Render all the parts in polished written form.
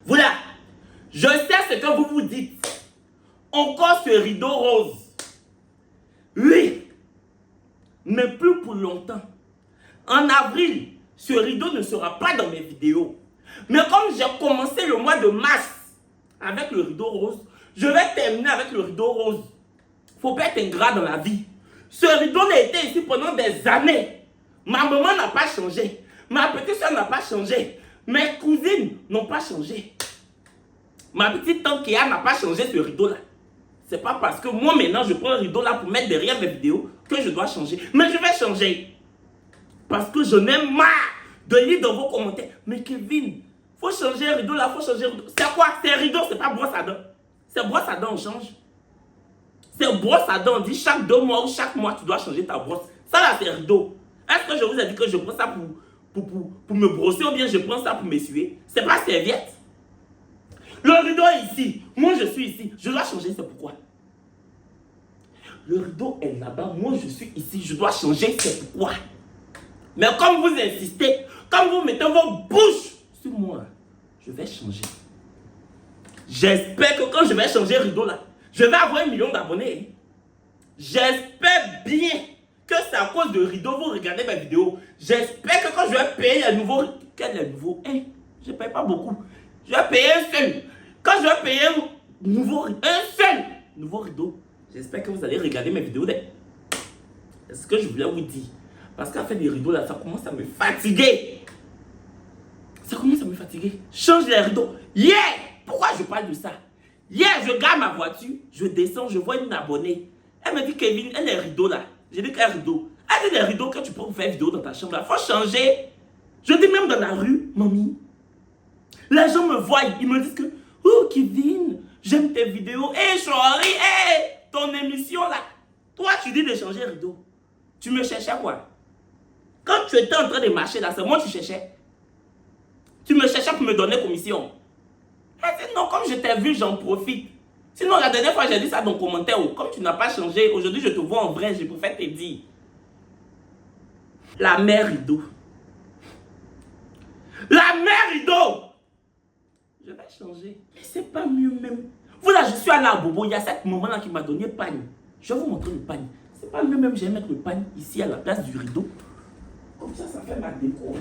Voilà. Je sais ce que vous vous dites. Encore ce rideau rose. Oui. Mais plus pour longtemps. En avril, ce rideau ne sera pas dans mes vidéos. Mais comme j'ai commencé le mois de mars avec le rideau rose, je vais terminer avec le rideau rose. Faut pas être ingrat dans la vie. Ce rideau n'a été ici pendant des années. Ma maman n'a pas changé. Ma petite soeur n'a pas changé. Mes cousines n'ont pas changé. Ma petite tante Kéa n'a pas changé ce rideau-là. C'est pas parce que moi maintenant je prends un rideau là pour mettre derrière mes vidéos que je dois changer. Mais je vais changer. Parce que je n'ai marre de lire dans vos commentaires. Mais Kevin, faut changer un rideau là, faut changer un rideau. C'est quoi? C'est un rideau, c'est pas brosse à dents. C'est brosse à dents, on change. C'est brosse à dents, on dit chaque 2 mois ou chaque mois tu dois changer ta brosse. Ça là c'est un rideau. Est-ce que je vous ai dit que je prends ça pour me brosser ou bien je prends ça pour m'essuyer? C'est pas serviette. Le rideau est ici. Moi je suis ici. Je dois changer, c'est pourquoi. Le rideau est là-bas. Moi je suis ici. Je dois changer, c'est pourquoi. Mais comme vous insistez, comme vous mettez vos bouches sur moi, je vais changer. J'espère que quand je vais changer le rideau là, je vais avoir 1 million d'abonnés. J'espère bien que c'est à cause de rideau vous regardez mes vidéos. J'espère que quand je vais payer les nouveaux... Quel est le nouveau? Je ne paye pas beaucoup. Je vais payer un seul. Quand je vais payer un seul nouveau rideau, j'espère que vous allez regarder mes vidéos. C'est ce que je voulais vous dire. Parce qu'en fait, les rideaux là, ça commence à me fatiguer. Ça commence à me fatiguer. Change les rideaux. Yeah! Pourquoi je parle de ça? Hier, je garde ma voiture, je descends, je vois une abonnée. Elle me dit, Kevin, elle est rideau là. J'ai dit qu'elle est rideau. Elle dit les rideaux que tu peux faire vidéo dans ta chambre là. Faut changer. Je dis même dans la rue, mamie. Les gens me voient, ils me disent que, oh Kevin, j'aime tes vidéos. Hé, chérie, ton émission là. Toi, tu dis de changer rideau. Tu me cherchais quoi? Quand tu étais en train de marcher là, c'est moi que tu cherchais. Tu me cherchais pour me donner commission. Elle dit non, comme je t'ai vu, j'en profite. Sinon, la dernière fois, j'ai dit ça dans le commentaire. Comme tu n'as pas changé, aujourd'hui, je te vois en vrai, je préfère te dire. La mère rideau. La mère rideau. Je vais changer. Mais c'est pas mieux même. Voilà, je suis allé à Bobo. Il y a cette maman-là qui m'a donné pagne. Je vais vous montrer le pagne. C'est pas mieux même, je vais mettre le pagne ici à la place du rideau. Comme ça fait ma déco.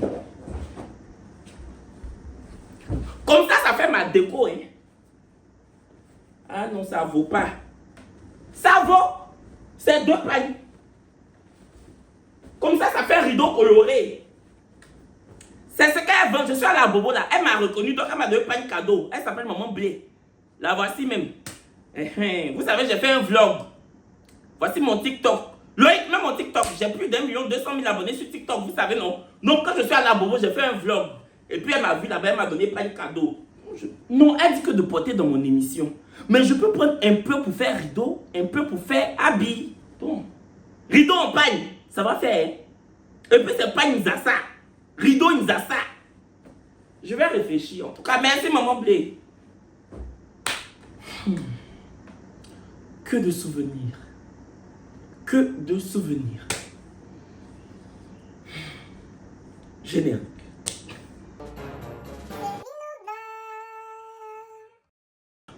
Comme ça fait ma déco, hein. Ah non, ça vaut pas. Ça vaut. C'est 2 pagnes. Comme ça fait un rideau coloré. C'est ce qu'elle vend. Je suis allée à Bobo là. Elle m'a reconnu, donc elle m'a donné 2 pagnes cadeau. Elle s'appelle Maman Blé. La voici même. Vous savez, j'ai fait un vlog. Voici mon TikTok. Loïc, même mon TikTok. J'ai plus d'1 200 000 abonnés sur TikTok, vous savez, non? Donc quand je suis allée à Bobo, j'ai fait un vlog. Et puis elle m'a vu là-bas, elle m'a donné plein de cadeaux. Non, elle dit que de porter dans mon émission. Mais je peux prendre un peu pour faire rideau, un peu pour faire habit. Bon. Rideau en pagne, ça va faire. Et puis c'est pas Nzassa. Rideau Nzassa. Je vais réfléchir. En tout cas, merci Maman Blé. Que de souvenirs. Que de souvenirs. Générique.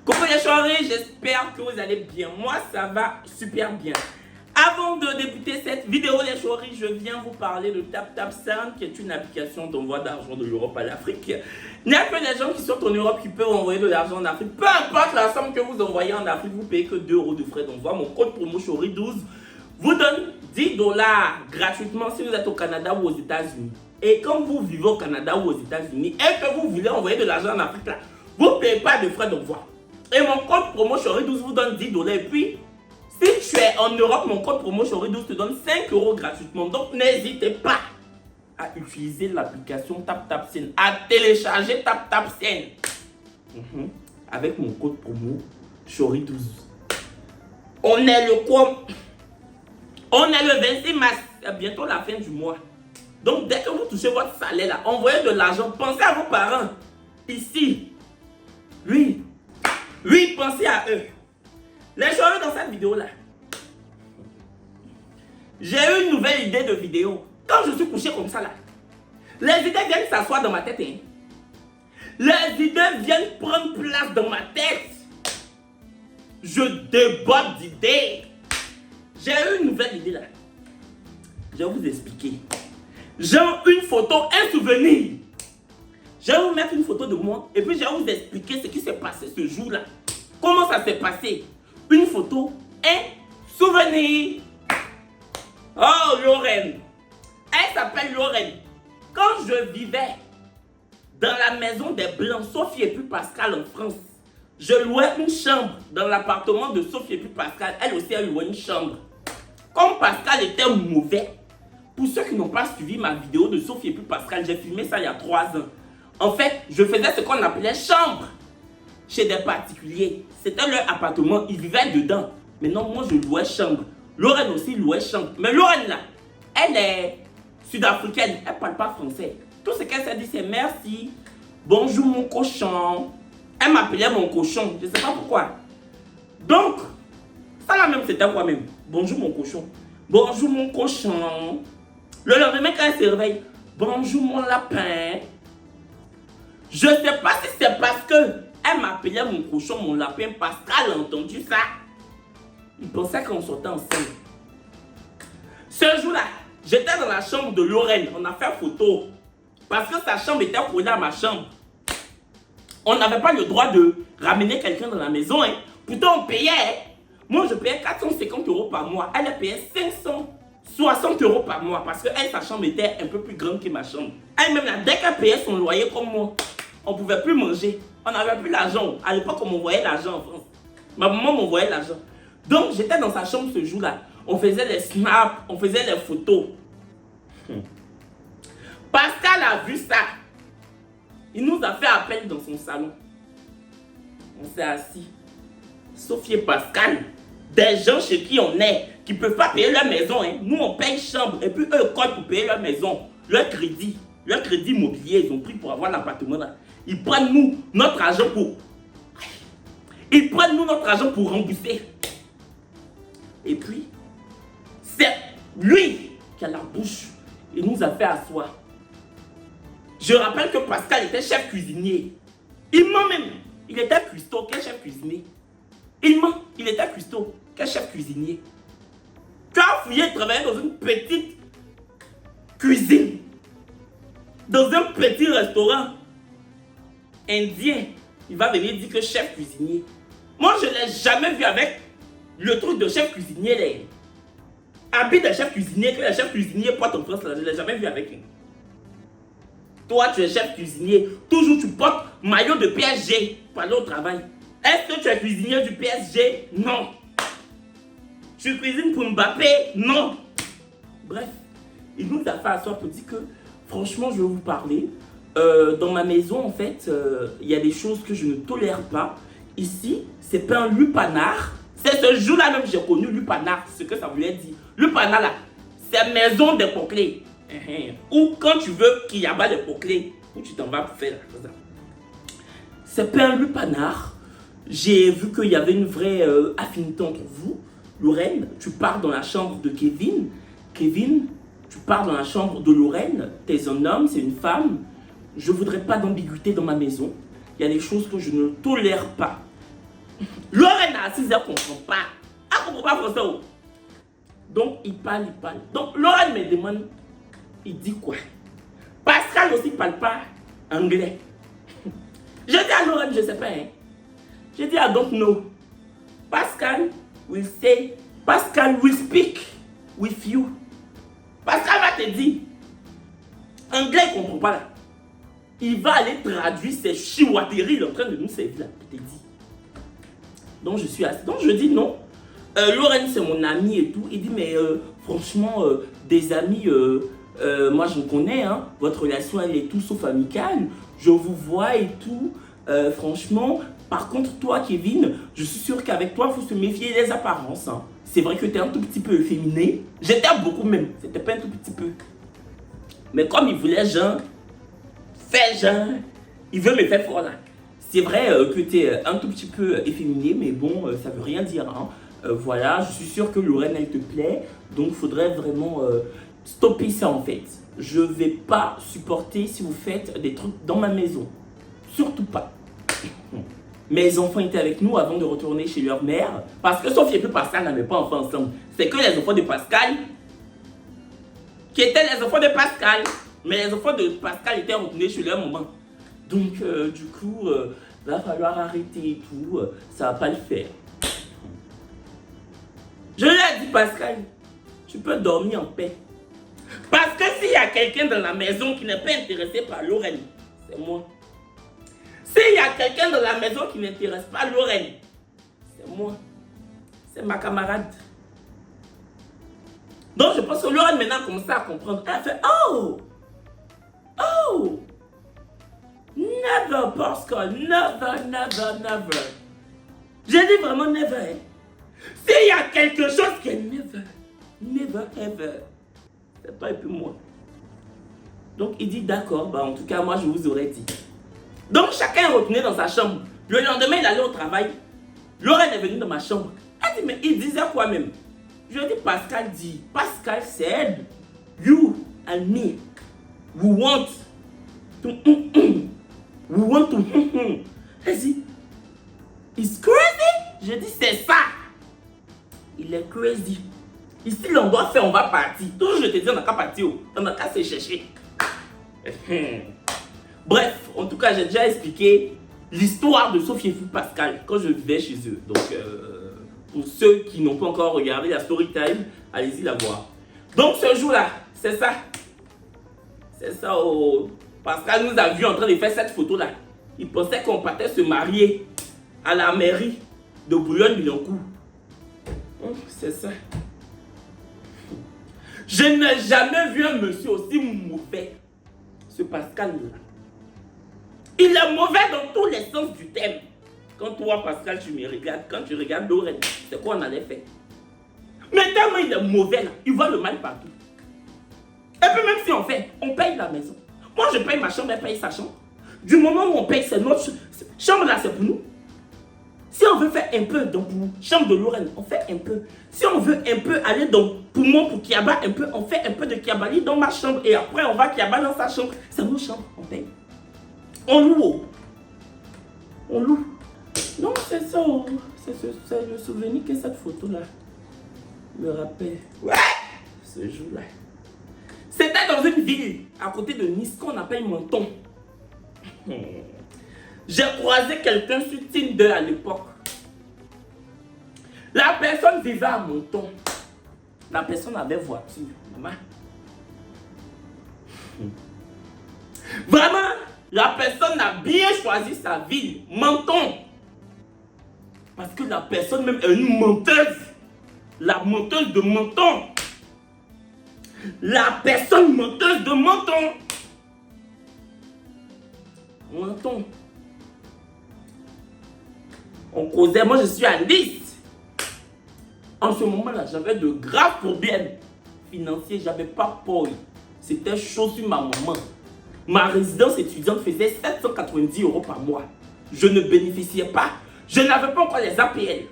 Coucou les chéris, j'espère que vous allez bien. Moi, ça va super bien. Avant de débuter cette vidéo, les chéris, je viens vous parler de TapTapSend, qui est une application d'envoi d'argent de l'Europe à l'Afrique. Il n'y a que les gens qui sont en Europe qui peuvent envoyer de l'argent en Afrique. Peu importe la somme que vous envoyez en Afrique, vous payez que 2 € de frais d'envoi. Mon code promo chéri12 vous donne 10 $ gratuitement si vous êtes au Canada ou aux États-Unis. Et quand vous vivez au Canada ou aux États-Unis et que vous voulez envoyer de l'argent en Afrique, là, vous ne payez pas de frais d'envoi. Et mon code promo chéri12 vous donne 10 $. Et puis, si tu es en Europe, mon code promo chéri12 te donne 5 € gratuitement. Donc, n'hésitez pas à utiliser l'application TapTapSend, à télécharger TapTapSend. Avec mon code promo chéri12. On est le quoi? On est le 26 mars. C'est bientôt la fin du mois. Donc, dès que vous touchez votre salaire, là, envoyez de l'argent. Pensez à vos parents. Ici. Oui. Oui, pensez à eux. Les chéris, dans cette vidéo-là, j'ai eu une nouvelle idée de vidéo. Quand je suis couché comme ça, là, les idées viennent s'asseoir dans ma tête. Hein. Les idées viennent prendre place dans ma tête. Je déborde d'idées. J'ai eu une nouvelle idée là. Je vais vous expliquer. Genre une photo, un souvenir. Je vais vous mettre une photo de moi et puis je vais vous expliquer ce qui s'est passé ce jour-là. Comment ça s'est passé. Une photo, un souvenir. Oh, Lorraine. Elle s'appelle Lorraine. Quand je vivais dans la maison des Blancs, Sophie et puis Pascal en France, je louais une chambre dans l'appartement de Sophie et puis Pascal. Elle aussi, elle louait une chambre. Comme Pascal était mauvais, pour ceux qui n'ont pas suivi ma vidéo de Sophie et puis Pascal, j'ai filmé ça il y a 3 ans. En fait, je faisais ce qu'on appelait chambre chez des particuliers. C'était leur appartement, ils vivaient dedans. Maintenant, moi, je louais chambre. Lorraine aussi louait chambre. Mais Lorraine, là, elle est sud-africaine. Elle ne parle pas français. Tout ce qu'elle s'est dit, c'est merci. Bonjour, mon cochon. Elle m'appelait mon cochon. Je ne sais pas pourquoi. Donc, ça là même, c'était quoi même? Bonjour, mon cochon. Bonjour, mon cochon. Le lendemain, quand elle se réveille, bonjour, mon lapin. Je ne sais pas si c'est parce que elle m'appelait mon cochon, mon lapin. Pascal a entendu ça. Il pensait qu'on sortait ensemble. Ce jour-là, j'étais dans la chambre de Lorraine. On a fait photo. Parce que sa chambre était collée à ma chambre. On n'avait pas le droit de ramener quelqu'un dans la maison. Hein. Pourtant, on payait. Hein. Moi, je payais 450 € par mois. Elle payait 560 € par mois. Parce que elle, sa chambre était un peu plus grande que ma chambre. Elle-même, dès qu'elle payait son loyer comme moi, on ne pouvait plus manger. On n'avait plus l'argent. À l'époque, on m'envoyait l'argent en France. Ma maman m'envoyait l'argent. Donc, j'étais dans sa chambre ce jour-là. On faisait les snaps, on faisait les photos. Pascal a vu ça. Il nous a fait appel dans son salon. On s'est assis. Sophie et Pascal, des gens chez qui on est, qui ne peuvent pas payer leur maison. Hein. Nous, on paye chambre. Et puis, eux, collent pour payer leur maison. Leur crédit immobilier, ils ont pris pour avoir l'appartement là. Ils prennent nous, notre argent pour... Ils prennent nous, notre argent pour rembourser. Et puis, c'est lui qui a la bouche. Il nous a fait asseoir. Je rappelle que Pascal était chef cuisinier. Il ment même. Il était cuistot, quel chef cuisinier. Il ment, il était cuistot, quel chef cuisinier. Tu as fouillé travailler dans une petite cuisine. Dans un petit restaurant indien. Il va venir dire que chef cuisinier. Moi, je ne l'ai jamais vu avec le truc de chef cuisinier. Là. Habit de chef cuisinier, que le chef cuisinier porte en France, là, je ne l'ai jamais vu avec lui. Toi, tu es chef cuisinier. Toujours, tu portes maillot de PSG pour aller au travail. Est-ce que tu es cuisinier du PSG? Non. Tu cuisines pour Mbappé? Non. Bref, il nous a fait asseoir pour dire que, franchement, je vais vous parler. Dans ma maison, en fait, il y a des choses que je ne tolère pas. Ici, c'est pas un lupanar. C'est ce jour-là même que j'ai connu lupanar, ce que ça voulait dire. Lupanar, là, c'est maison des poclés. Ou quand tu veux qu'il y a pas de poclés, où tu t'en vas pour faire ça. C'est pas un lupanar. J'ai vu qu'il y avait une vraie affinité entre vous. Lorraine, tu pars dans la chambre de Kevin. Kevin, tu pars dans la chambre de Lorraine. Tu es un homme, c'est une femme. Je ne voudrais pas d'ambiguïté dans ma maison. Il y a des choses que je ne tolère pas. Lorraine à 6 heures ne comprend pas. Elle ne comprend pas français. Oh. Donc, il parle. Donc, Lorraine me demande, il dit quoi? Pascal aussi ne parle pas anglais. Je dis à Lorraine, je ne sais pas. Hein. Je dis, I don't know. Pascal will say, Pascal will speak with you. Pascal va te dire, anglais, il ne comprend pas là. Il va aller traduire ces chihuateries, il est en train de nous servir là, je te dis. Donc je suis assis. Donc je dis non. Lorraine, c'est mon ami et tout. Il dit, mais franchement, des amis, moi je vous connais, hein. Votre relation, elle est tout sauf amicale. Je vous vois et tout. Franchement, par contre, toi, Kevin, je suis sûr qu'avec toi, il faut se méfier des apparences. Hein. C'est vrai que tu es un tout petit peu efféminé. J'étais beaucoup même. C'était pas un tout petit peu. Mais comme il voulait, genre, il veut me faire fort là. C'est vrai que tu es un tout petit peu efféminé, mais bon, ça veut rien dire. Hein. Voilà, je suis sûr que Lorraine, elle te plaît. Donc, il faudrait vraiment stopper ça en fait. Je vais pas supporter si vous faites des trucs dans ma maison. surtout pas. Mes enfants étaient avec nous avant de retourner chez leur mère. Parce que Sophie et puis Pascal n'avaient pas enfants ensemble. C'est que les enfants de Pascal qui étaient les enfants de Pascal. Mais les enfants de Pascal étaient retournés chez leur maman. Donc, du coup, il va falloir arrêter et tout. Ça va pas le faire. Je lui ai dit, Pascal, tu peux dormir en paix. Parce que s'il y a quelqu'un dans la maison qui n'est pas intéressé par Lorraine, c'est moi. S'il y a quelqu'un dans la maison qui n'intéresse pas Lorraine, c'est moi. C'est ma camarade. Donc je pense que Lorraine maintenant commence à comprendre. Elle fait, oh! Oh! Never, Pascal. Never, never, never. J'ai dit vraiment never. Hein? S'il y a quelque chose qui est never, never, ever, c'est toi et puis moi. Donc il dit d'accord, bah en tout cas moi je vous aurais dit. Donc chacun est retourné dans sa chambre. Le lendemain il allait au travail. Lorraine est venue dans ma chambre. Elle dit mais il disait quoi même? Je lui ai dit Pascal dit. Pascal said you and me we want to we want to elle dit it's crazy. Je dis c'est ça. Il est crazy. Ici l'on doit faire on va partir. Toujours je te dis on n'a qu'à partir. On n'a qu'à se chercher. Bref, en tout cas, j'ai déjà expliqué l'histoire de Sophie et Pascal quand je vivais chez eux. Donc, pour ceux qui n'ont pas encore regardé la story time, allez-y la voir. Donc, ce jour-là, c'est ça. C'est ça. Oh. Pascal nous a vu en train de faire cette photo-là. Il pensait qu'on partait se marier à la mairie de Boulogne-Billancourt. C'est ça. Je n'ai jamais vu un monsieur aussi mauvais. Ce Pascal-là. Il est mauvais dans tous les sens du thème. Quand toi, Pascal, tu me regardes, quand tu regardes Lorraine, c'est quoi on allait faire? Mais tellement il est mauvais là, il voit le mal partout. Et puis même si on fait, on paye la maison. Moi, je paye ma chambre, elle paye sa chambre. Du moment où on paye, c'est notre chambre là, c'est pour nous. Si on veut faire un peu dans la chambre de Lorraine, on fait un peu. Si on veut un peu aller dans Poumon pour Kiaba, un peu, on fait un peu de Kiabali dans ma chambre. Et après, on va Kiaba dans sa chambre. C'est nos chambres, on paye. On loue. On loue. Donc c'est ça. C'est le souvenir que cette photo-là me rappelle. Ouais. Ce jour-là. C'était dans une ville à côté de Nice qu'on appelle Menton. J'ai croisé quelqu'un sur Tinder à l'époque. La personne vivait à Menton. La personne avait voiture. Maman. Vraiment, la personne a bien choisi sa ville, Menton. Parce que la personne même est une menteuse. La menteuse de Menton. La personne menteuse de Menton. Menton. On causait, moi je suis à Nice. En ce moment-là, j'avais de graves problèmes financiers. J'avais pas peur. C'était chaud sur ma maman. Ma résidence étudiante faisait 790 € par mois. Je ne bénéficiais pas. Je n'avais pas encore les APL.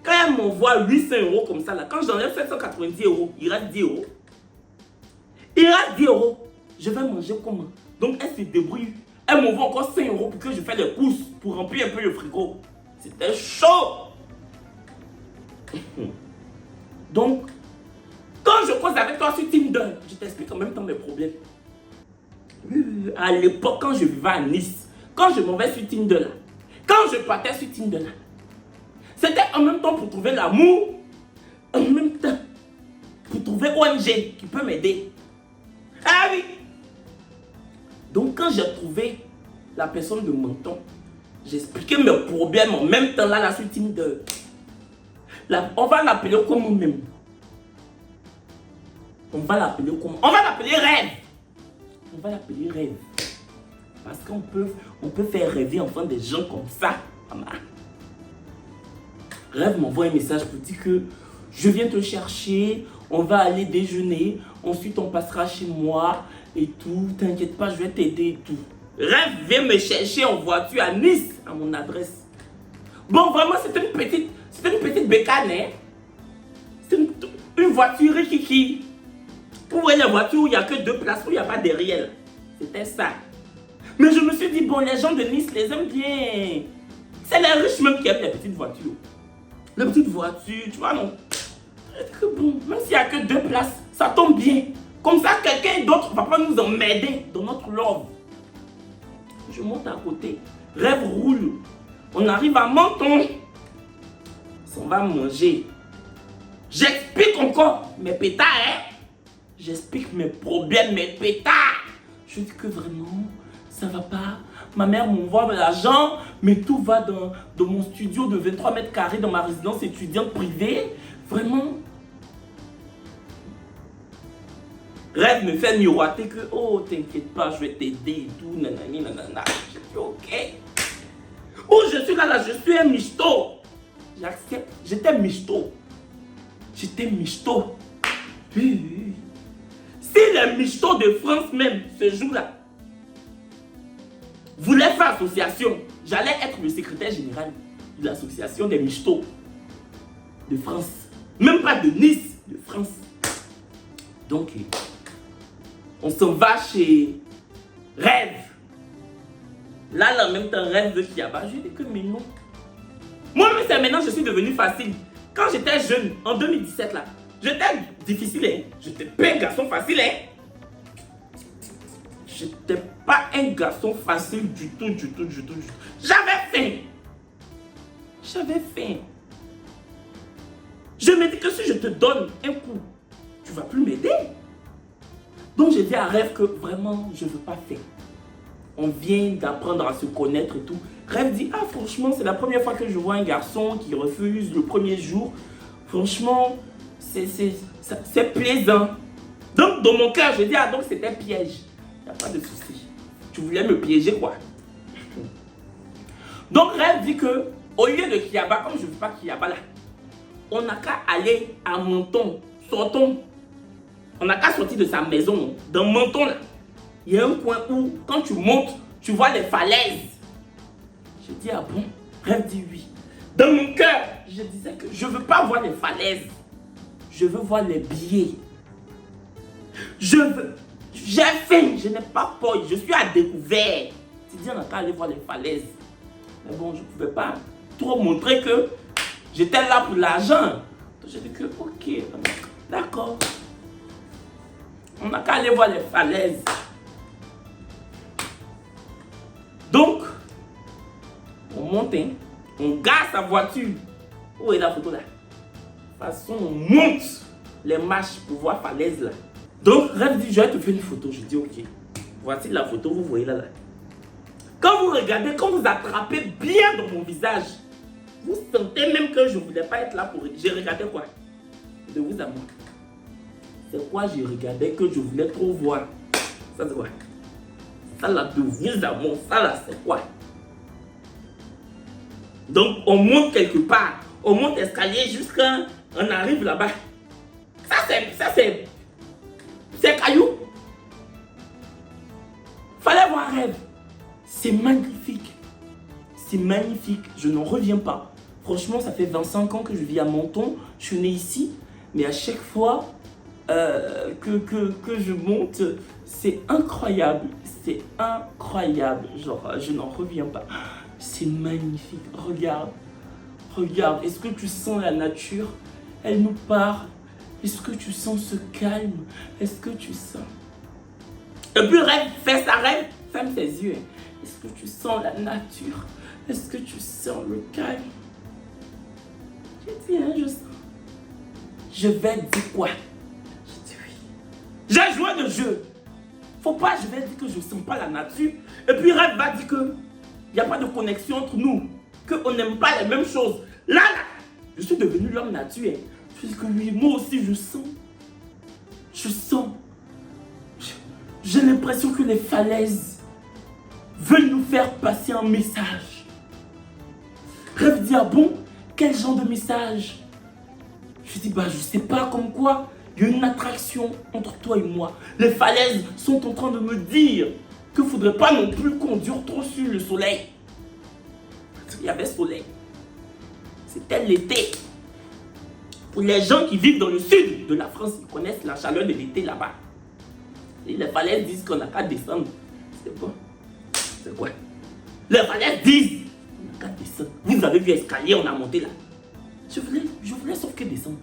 Quand elle m'envoie 800 € comme ça, là, quand j'enlève 790 €, il reste 10 €. Il reste 10 €. Je vais manger comment? Donc elle se débrouille. Elle m'envoie encore 5 € pour que je fasse des courses, pour remplir un peu le frigo. C'était chaud. Donc, quand je cause avec toi sur Tinder, je t'explique en même temps mes problèmes. À l'époque, quand je vivais à Nice, quand je m'en vais sur Tinder là, quand je partais sur Tinder là, c'était en même temps pour trouver l'amour, en même temps pour trouver ONG qui peut m'aider. Ah oui! Donc quand j'ai trouvé la personne de Menton, j'ai expliqué mes problèmes en même temps là sur Tinder. Là, on va l'appeler comment même? On va l'appeler comment? On va l'appeler rêve. On va l'appeler rêve. Parce qu'on peut faire rêver enfin des gens comme ça. Maman. Rêve m'envoie un message pour dire que je viens te chercher, on va aller déjeuner, ensuite on passera chez moi et tout. T'inquiète pas, je vais t'aider et tout. Rêve vient me chercher en voiture à Nice, à mon adresse. Bon, vraiment, c'était une petite bécane, hein? C'est une voiture qui... Pour les voitures où il n'y a que 2 places, où il n'y a pas derrière. C'était ça. Mais je me suis dit, bon, les gens de Nice les aiment bien. C'est les riches même qui aiment les petites voitures. Les petites voitures, tu vois, non? Que bon, même s'il n'y a que 2 places, ça tombe bien. Comme ça, quelqu'un d'autre ne va pas nous emmerder dans notre love. Je monte à côté. Rêve roule. On arrive à Menton. On va manger. J'explique encore mes pétards, hein. J'explique mes problèmes, mes pétards. Je dis que vraiment, ça va pas. Ma mère m'envoie de l'argent, mais tout va dans mon studio de 23 mètres carrés dans ma résidence étudiante privée. Vraiment. Rêve me fait miroiter que, oh, t'inquiète pas, je vais t'aider et tout, nanani, nanana. Je dis, ok. Oh, je suis là, je suis un michto. J'accepte, j'étais michto. J'étais michto. Si les michtos de France même, ce jour-là, voulaient faire association, j'allais être le secrétaire général de l'association des michtos de France. Même pas de Nice, de France. Donc, on s'en va chez Rêve. Là, en même temps, Rêve de Kiaba. Je dis que mais non. Moi-même, c'est maintenant que je suis devenu facile. Quand j'étais jeune, en 2017, là, j'étais difficile, hein. J'étais pas un garçon facile, hein. J'étais pas un garçon facile du tout. J'avais faim. J'avais faim. Je me dis que si je te donne un coup, tu vas plus m'aider. Donc j'ai dit à Rêve que vraiment, je veux pas faire. On vient d'apprendre à se connaître et tout. Rêve dit, ah franchement, c'est la première fois que je vois un garçon qui refuse le premier jour. Franchement, c'est plaisant. Donc dans mon cœur, je dis, ah donc c'était piège. Il n'y a pas de souci. Tu voulais me piéger quoi. Donc Rêve dit que, au lieu de Kiaba, comme je ne veux pas Kiaba là, on n'a qu'à aller à Menton. Sortons. On n'a qu'à sortir de sa maison. Dans Menton là, il y a un coin où, quand tu montes, tu vois les falaises. Je dis, ah bon? Rêve dit oui. Dans mon cœur, je disais que je ne veux pas voir les falaises. Je veux voir les billets. J'ai faim, je n'ai pas peur, je suis à découvert. Tu dis, on n'a qu'à aller voir les falaises. Mais bon, je ne pouvais pas trop montrer que j'étais là pour l'argent. Donc j'ai dit que, ok, d'accord. On n'a qu'à aller voir les falaises. Donc, on monte, hein, on gare sa voiture. Où est la photo là? De toute façon, on monte les marches pour voir falaise là. Donc, Rêve dit, je vais te faire une photo. Je dis, ok. Voici la photo, vous voyez là. Quand vous regardez, quand vous attrapez bien dans mon visage, vous sentez même que je ne voulais pas être là pour... J'ai regardé quoi? De vous à moi. C'est quoi j'ai regardé que je voulais trop voir? Ça c'est quoi? Ça là, de vous à moi, ça là, c'est quoi? Donc, on monte quelque part. On monte l'escalier jusqu'à... On arrive là-bas. C'est caillou. Fallait voir Rêve. C'est magnifique. C'est magnifique. Je n'en reviens pas. Franchement, ça fait 25 ans que je vis à Menton. Je suis né ici. Mais à chaque fois que je monte, c'est incroyable. C'est incroyable. Genre, je n'en reviens pas. C'est magnifique. Regarde. Regarde. Est-ce que tu sens la nature? Elle nous parle. Est-ce que tu sens ce calme? Est-ce que tu sens? Et puis Rêve, fais sa Rêve, ferme ses yeux. Est-ce que tu sens la nature? Est-ce que tu sens le calme? J'ai dit, hein, je sens. Je vais dire quoi? J'ai dit oui. J'ai joué le jeu. Faut pas, je vais dire que je ne sens pas la nature. Et puis Rêve va dire que il n'y a pas de connexion entre nous. Qu'on n'aime pas les mêmes choses. Là, je suis devenu l'homme nature. Je dis que oui, moi aussi je sens. Je sens. J'ai l'impression que les falaises veulent nous faire passer un message. Rêve dit, ah bon, quel genre de message? Je dis, bah je sais pas, comme quoi il y a une attraction entre toi et moi. Les falaises sont en train de me dire qu'il ne faudrait pas non plus qu'on dure trop sur le soleil. Il y avait soleil. C'était l'été. Pour les gens qui vivent dans le sud de la France, ils connaissent la chaleur de l'été là-bas. Et les falaises disent qu'on n'a qu'à descendre. C'est bon. C'est quoi? Les falaises disent. On a qu'à descendre. Vous avez vu l'escalier, on a monté là. Je voulais sauf que descendre.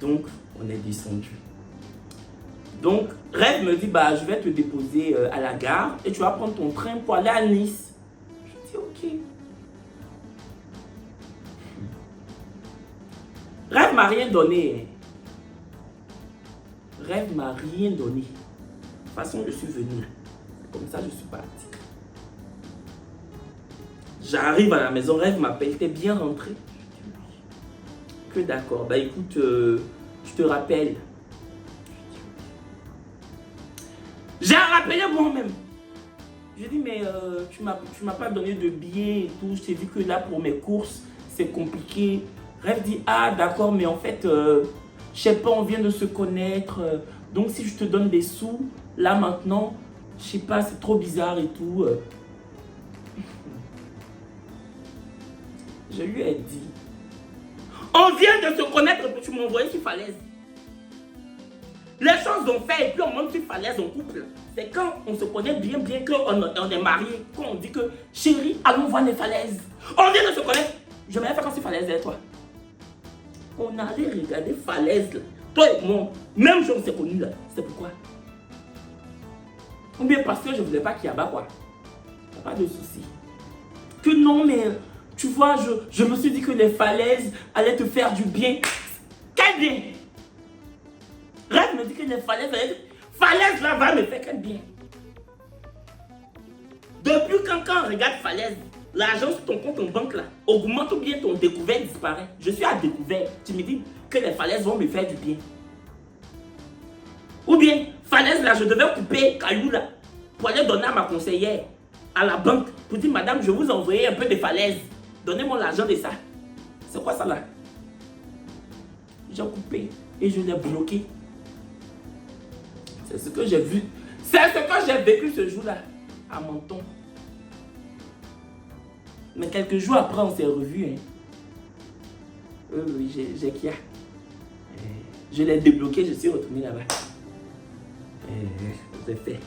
Donc, on est descendu. Donc, Rêve me dit, bah, je vais te déposer à la gare et tu vas prendre ton train pour aller à Nice. Je dis, ok. Rêve m'a rien donné. Rêve m'a rien donné. De toute façon, je suis venu là. Comme ça, je suis parti. J'arrive à la maison, Rêve m'appelle, t'es bien rentré? Que d'accord. Bah écoute, je te rappelle. J'ai rappelé moi-même. Je dis, mais tu m'as pas donné de billets et tout. Je t'ai dit que là, pour mes courses, c'est compliqué. Rêve dit, ah d'accord, mais en fait, je sais pas, on vient de se connaître. Donc si je te donne des sous, là maintenant, je sais pas, c'est trop bizarre et tout. Je lui ai dit, on vient de se connaître pour que tu m'envoies sur falaise. Les choses ont fait et puis on monte sur falaise en couple. C'est quand on se connaît bien, qu'on est mariés, qu'on dit que chérie, allons voir les falaises. On vient de se connaître. Je me lève quand c'est falaise et toi. On allait regarder falaise là. Toi et moi, même chose s'est connu là. C'est pourquoi? Ou bien parce que je voulais pas qu'il y a bas quoi. Pas de souci. Que non mais tu vois, je me suis dit que les falaises allaient te faire du bien. Quel bien? Rêve me dit que les falaises allaient te... Falaise là va me faire quel bien? Depuis quand on regarde falaise, l'argent sur ton compte en banque là augmente ou bien ton découvert disparaît. Je suis à découvert. Tu me dis que les falaises vont me faire du bien. Ou bien, falaise là, je devais couper caillou là pour aller donner à ma conseillère à la banque pour dire madame, je vous envoyer un peu de falaise. Donnez-moi l'argent de ça. C'est quoi ça là? J'ai coupé et je l'ai bloqué. C'est ce que j'ai vu. C'est ce que j'ai vécu ce jour-là à Menton. Mais quelques jours après, on s'est revus. Hein. Oui, j'ai Kia. Je l'ai débloqué, je suis retourné là-bas. J'ai fait.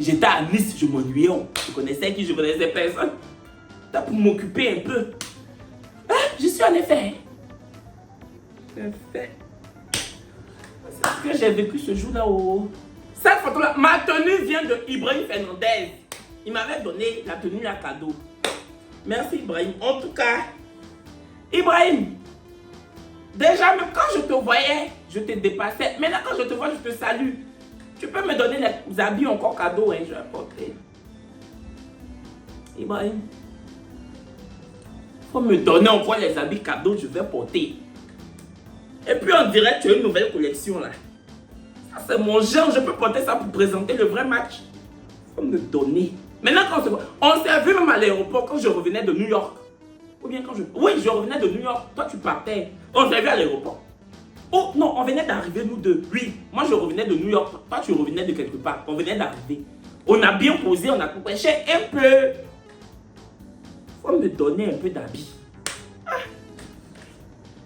J'étais à Nice, je m'ennuyais. Je connaissais qui, je connaissais personne. T'as pour m'occuper un peu. Ah, je suis en effet. C'est ce que j'ai vécu ce jour-là. Cette photo-là, ma tenue vient de Ibrahim Fernandez. Il m'avait donné la tenue à cadeau. Merci Ibrahim. En tout cas, Ibrahim, déjà même quand je te voyais, je te dépassais. Maintenant quand je te vois, je te salue. Tu peux me donner les habits encore cadeau, hein, je vais apporter. Ibrahim, faut me donner encore les habits cadeaux, je vais porter. Et puis on dirait que tu as une nouvelle collection là. Ça c'est mon genre, je peux porter ça pour présenter le vrai match. Faut me donner. Maintenant quand on s'est vu même à l'aéroport quand je revenais de New York. Ou bien quand je... Oui, je revenais de New York, toi tu partais. On s'est vu à l'aéroport. Oh non, on venait d'arriver nous deux. Oui, moi je revenais de New York, toi tu revenais de quelque part. On venait d'arriver. On a bien posé, on a couché un peu. Faut me donner un peu d'habits. Ah.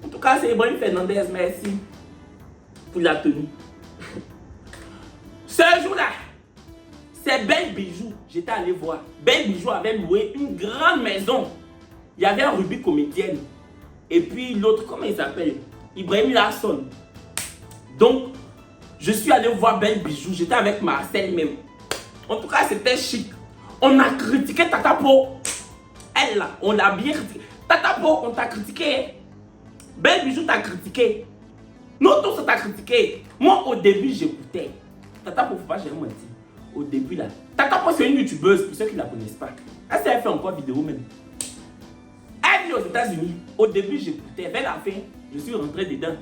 En tout cas, c'est Ibrahim Fernandez, merci pour la tenue. Ce jour-là, c'est Belle Bijou, j'étais allé voir. Belle Bijou avait loué une grande maison. Il y avait un Ruby comédienne. Et puis l'autre, comment il s'appelle? Ibrahim Larson. Donc, je suis allé voir Belle Bijou. J'étais avec Marcel même. En tout cas, c'était chic. On a critiqué Tata Po. Elle là, on l'a bien critiqué. Tata Po, on t'a critiqué. Belle Bijou t'a critiqué. Nous tous, on t'a critiqué. Moi, au début, j'écoutais. Tata Po, faut pas j'ai menti. Au début là. Tata Po, c'est une youtubeuse, pour ceux qui ne la connaissent pas. Elle s'est fait encore vidéo même. Elle vit aux États-Unis. Au début, j'écoutais. Vers la fin, je suis rentré dedans.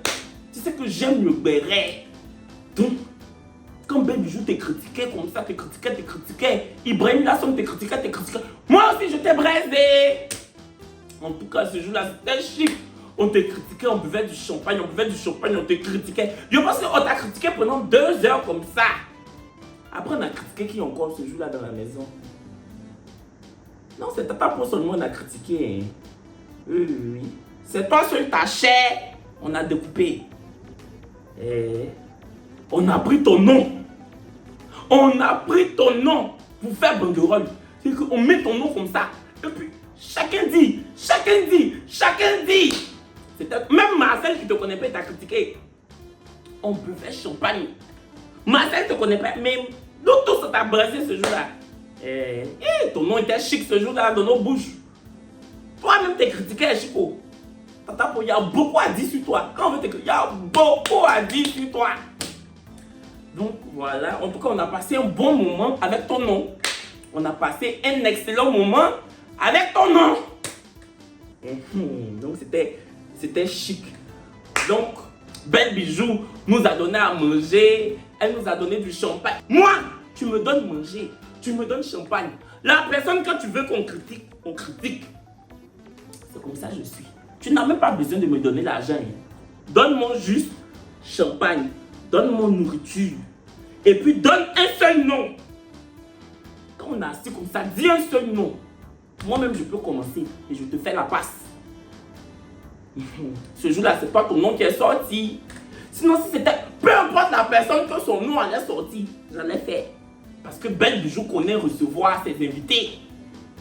Tu sais que j'aime le béret. Donc, quand Belle Bijou t'es critiqué comme ça, t'es critiqué. Ibrahim Lasson t'es critiqué. Moi aussi, je t'ai braisé. En tout cas, ce jour-là, c'était chic. On t'a critiqué, on buvait du champagne, on te critiquait. Je pense qu'on t'a critiqué pendant 2 heures comme ça. Après, on a critiqué qui encore ce jour-là dans la maison? Non, c'est Tata Po seulement on a critiqué. Hein. Oui. C'est toi sur ta chair, on a découpé. On a pris ton nom. On a pris ton nom pour faire banderole. C'est qu'on met ton nom comme ça. Et puis, chacun dit. Même Marcel qui ne te connaît pas, t'a critiqué. On buvait champagne. Marcel ne te connaît pas, mais nous tous, on t'a brassé ce jour-là. Ton nom était chic ce jour-là dans nos bouches. Toi-même, t'es critiqué, Chico. Il y a beaucoup à dire sur toi. Quand on veut il y a beaucoup à dire sur toi. Donc voilà, en tout cas, on a passé un bon moment avec ton nom. On a passé un excellent moment avec ton nom. Donc c'était chic. Donc, Belle Bijou nous a donné à manger. Elle nous a donné du champagne. Moi, tu me donnes manger. Tu me donnes champagne. La personne, quand tu veux qu'on critique, on critique. C'est comme ça que je suis. Tu n'as même pas besoin de me donner l'argent. Donne-moi juste champagne. Donne-moi nourriture. Et puis donne un seul nom. Quand on est assis comme ça, dis un seul nom. Moi-même, je peux commencer et je te fais la passe. Ce jour-là, c'est pas ton nom qui est sorti. Sinon, si c'était peu importe la personne que son nom allait sortir, j'allais faire. Parce que Belle Bijou connaît recevoir ses invités.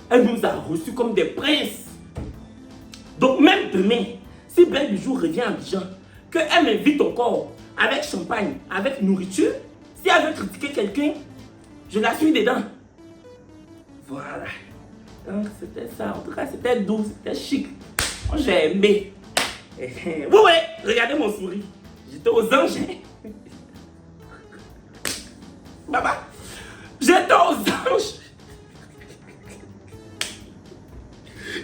Elle nous a reçus comme des princes. Donc même demain, si Belle Bijou revient à Abidjan, qu'elle m'invite encore avec champagne, avec nourriture, si elle veut critiquer quelqu'un, je la suis dedans. Voilà. Donc c'était ça. En tout cas, c'était doux, c'était chic. Moi, j'ai aimé. Oui, regardez mon sourire. J'étais aux anges. Baba, j'étais aux anges.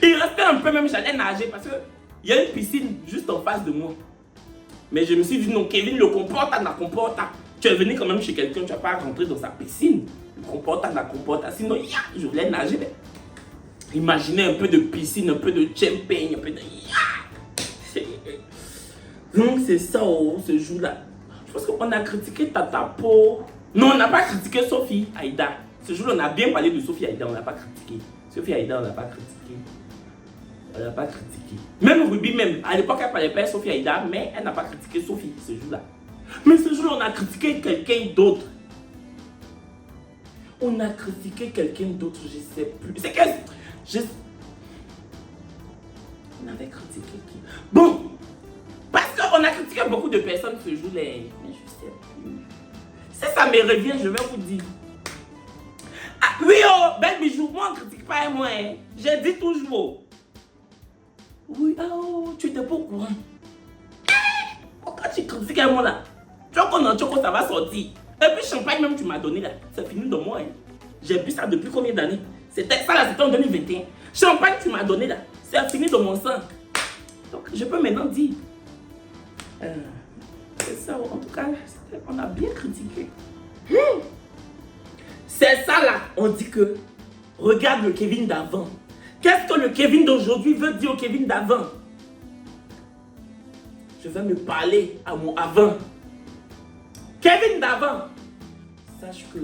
Il restait un peu, même j'allais nager parce qu'il y a une piscine juste en face de moi. Mais je me suis dit non, Kevin, le comporte, la comporte. Tu es venu quand même chez quelqu'un, tu vas pas rentrer dans sa piscine. Le comporte, la comporte. Sinon, je voulais nager. Mais... imaginez un peu de piscine, un peu de champagne, un peu de... Donc c'est ça, ce jour-là. Je pense qu'on a critiqué Tata Po. Non, on n'a pas critiqué Sophie Aïda. Ce jour-là, on a bien parlé de Sophie Aïda, on n'a pas critiqué. Sophie Aïda, on n'a pas critiqué. On n'a pas critiqué. Même Ruby, même. À l'époque, elle parlait pas de Sophie Aïda, mais elle n'a pas critiqué Sophie ce jour-là. Mais ce jour-là, on a critiqué quelqu'un d'autre. On a critiqué quelqu'un d'autre, je sais plus. C'est que... On avait critiqué qui? Bon, parce qu'on a critiqué beaucoup de personnes ce jour-là. Mais je sais plus. Si ça me revient, je vais vous dire. Ah, oui, oh, Belle Bijou, moi on ne critique pas moi. Hein. J'ai dit toujours. Oui, oh, tu n'étais pas au courant. Quand tu critiques moi là, tu vois qu'on en choco, ça va sortir. Et puis champagne même tu m'as donné là, c'est fini de moi. Hein. J'ai bu ça depuis combien d'années? C'était ça là, c'était en 2021. Champagne tu m'as donné là, c'est fini de mon sang. Donc je peux maintenant dire. C'est ça, en tout cas, on a bien critiqué. C'est ça là, on dit que regarde le Kevin d'avant. Qu'est-ce que le Kevin d'aujourd'hui veut dire au Kevin d'avant? Je vais me parler à mon avant. Kevin d'avant, sache que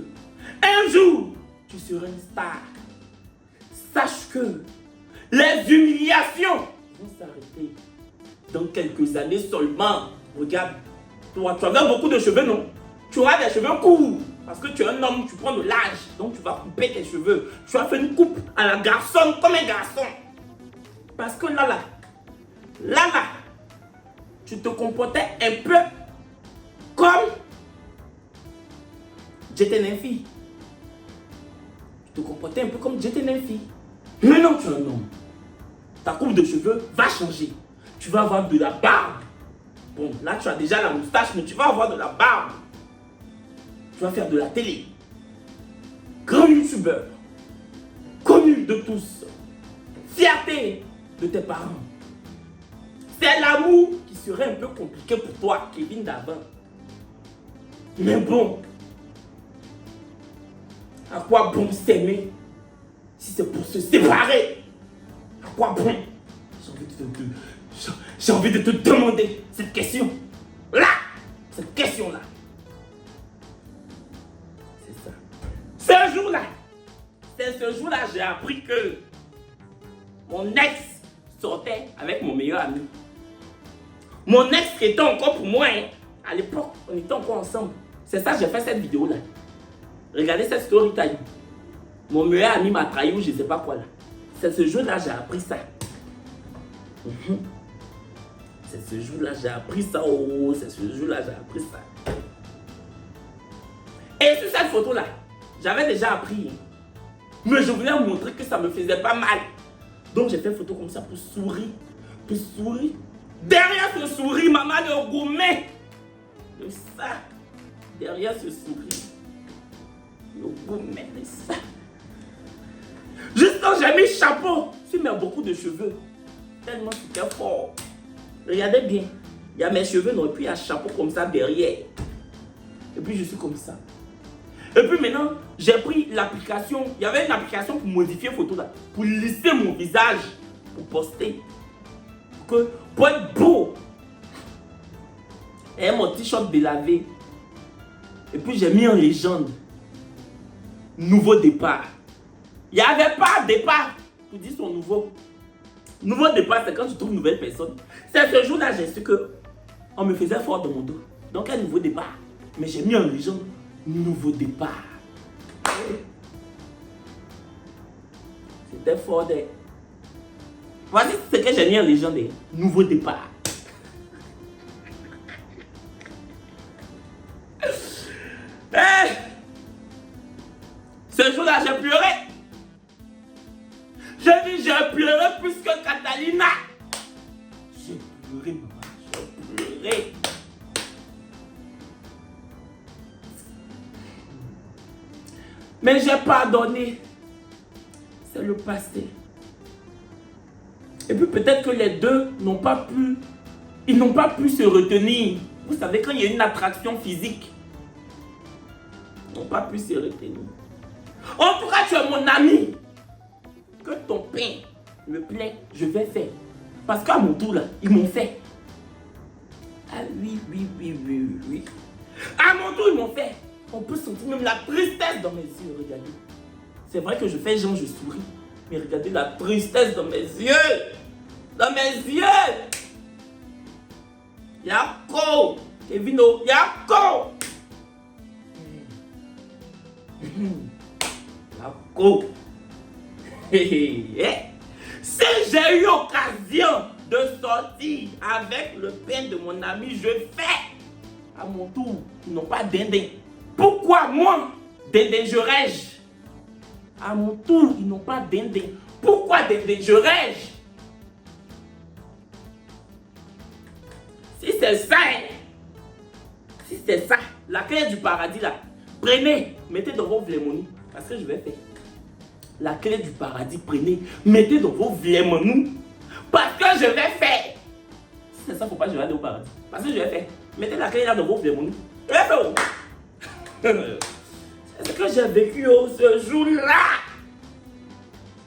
un jour, tu seras une star. Sache que les humiliations vont s'arrêter dans quelques années seulement. Regarde, toi, tu avais beaucoup de cheveux, non? Tu auras des cheveux courts. Parce que tu es un homme, tu prends de l'âge. Donc tu vas couper tes cheveux. Tu as fait une coupe à la garçonne comme un garçon. Parce que là, tu te comportais un peu comme j'étais une fille. Tu te comportais un peu comme j'étais une fille. Maintenant tu es un homme. Ta coupe de cheveux va changer. Tu vas avoir de la barbe. Bon, là tu as déjà la moustache, mais tu vas avoir de la barbe. Tu vas faire de la télé. Grand youtubeur. Connu de tous. Fierté de tes parents. C'est l'amour qui serait un peu compliqué pour toi, Kevin d'avant. Mais bon. À quoi bon s'aimer si c'est pour se séparer? À quoi bon? J'ai envie de te demander cette question. Là! Cette question-là. C'est ce jour-là, j'ai appris que mon ex sortait avec mon meilleur ami. Mon ex qui était encore pour moi, hein. À l'époque, on était encore ensemble. C'est ça, j'ai fait cette vidéo-là. Regardez cette story time. Mon meilleur ami m'a trahi ou je ne sais pas quoi là. C'est ce jour-là j'ai appris ça. C'est ce jour-là j'ai appris ça. Oh, c'est ce jour-là j'ai appris ça. Et sur cette photo-là, j'avais déjà appris. Mais je voulais vous montrer que ça me faisait pas mal. Donc j'ai fait une photo comme ça pour sourire. Pour sourire. Derrière ce sourire, maman le gourmet. Le ça. Derrière ce sourire. Le gourmet de ça. Juste quand j'ai mis chapeau, je mets beaucoup de cheveux. Tellement c'était fort. Regardez bien. Il y a mes cheveux, non, et puis il y a un chapeau comme ça derrière. Et puis je suis comme ça. Et puis maintenant, j'ai pris l'application. Il y avait une application pour modifier photo là. Pour lisser mon visage. Pour poster. Pour être beau. Et mon t-shirt délavé. Et puis j'ai mis en légende. Nouveau départ. Il n'y avait pas de départ pour dire son nouveau. Nouveau départ, c'est quand tu trouves une nouvelle personne. C'est ce jour-là, j'ai su que on me faisait fort dans mon dos. Donc un nouveau départ. Mais j'ai mis en légende. Nouveau départ. C'était fort de... Voici ce que j'ai mis en légende. Nouveau départ. Hey! Ce jour-là, j'ai pleuré. J'ai dit, j'ai pleuré plus que Catalina. J'ai pleuré, maman. J'ai pleuré. Mais j'ai pardonné. C'est le passé. Et puis peut-être que les deux n'ont pas pu... Ils n'ont pas pu se retenir. Vous savez, quand il y a une attraction physique, ils n'ont pas pu se retenir. En tout cas, tu es mon ami. Que ton pain me plaît, je vais faire. Parce qu'à mon tour, là, ils m'ont fait. Ah oui, oui, oui, oui, oui. À mon tour, ils m'ont fait. On peut sentir même la tristesse dans mes yeux, regardez. C'est vrai que je fais genre, je souris. Mais regardez la tristesse dans mes yeux. Dans mes yeux. Yako. Kevino, Yako. Yako. Si j'ai eu occasion de sortir avec le pain de mon ami, je fais. À mon tour, ils n'ont pas dindin. Pourquoi moi, dindingerais-je? À mon tour, ils n'ont pas dindin. Pourquoi dindingerais-je? Si c'est ça, si c'est ça, la clé du paradis là, prenez, mettez dans vos vlémonies, parce que je vais faire. La clé du paradis, prenez, mettez dans vos vlémonies, parce que je vais faire. Si c'est ça, faut pas que je vais aller au paradis, parce que je vais faire. Mettez la clé là dans vos vlémonies. Je vais faire. C'est ce que j'ai vécu ce jour-là.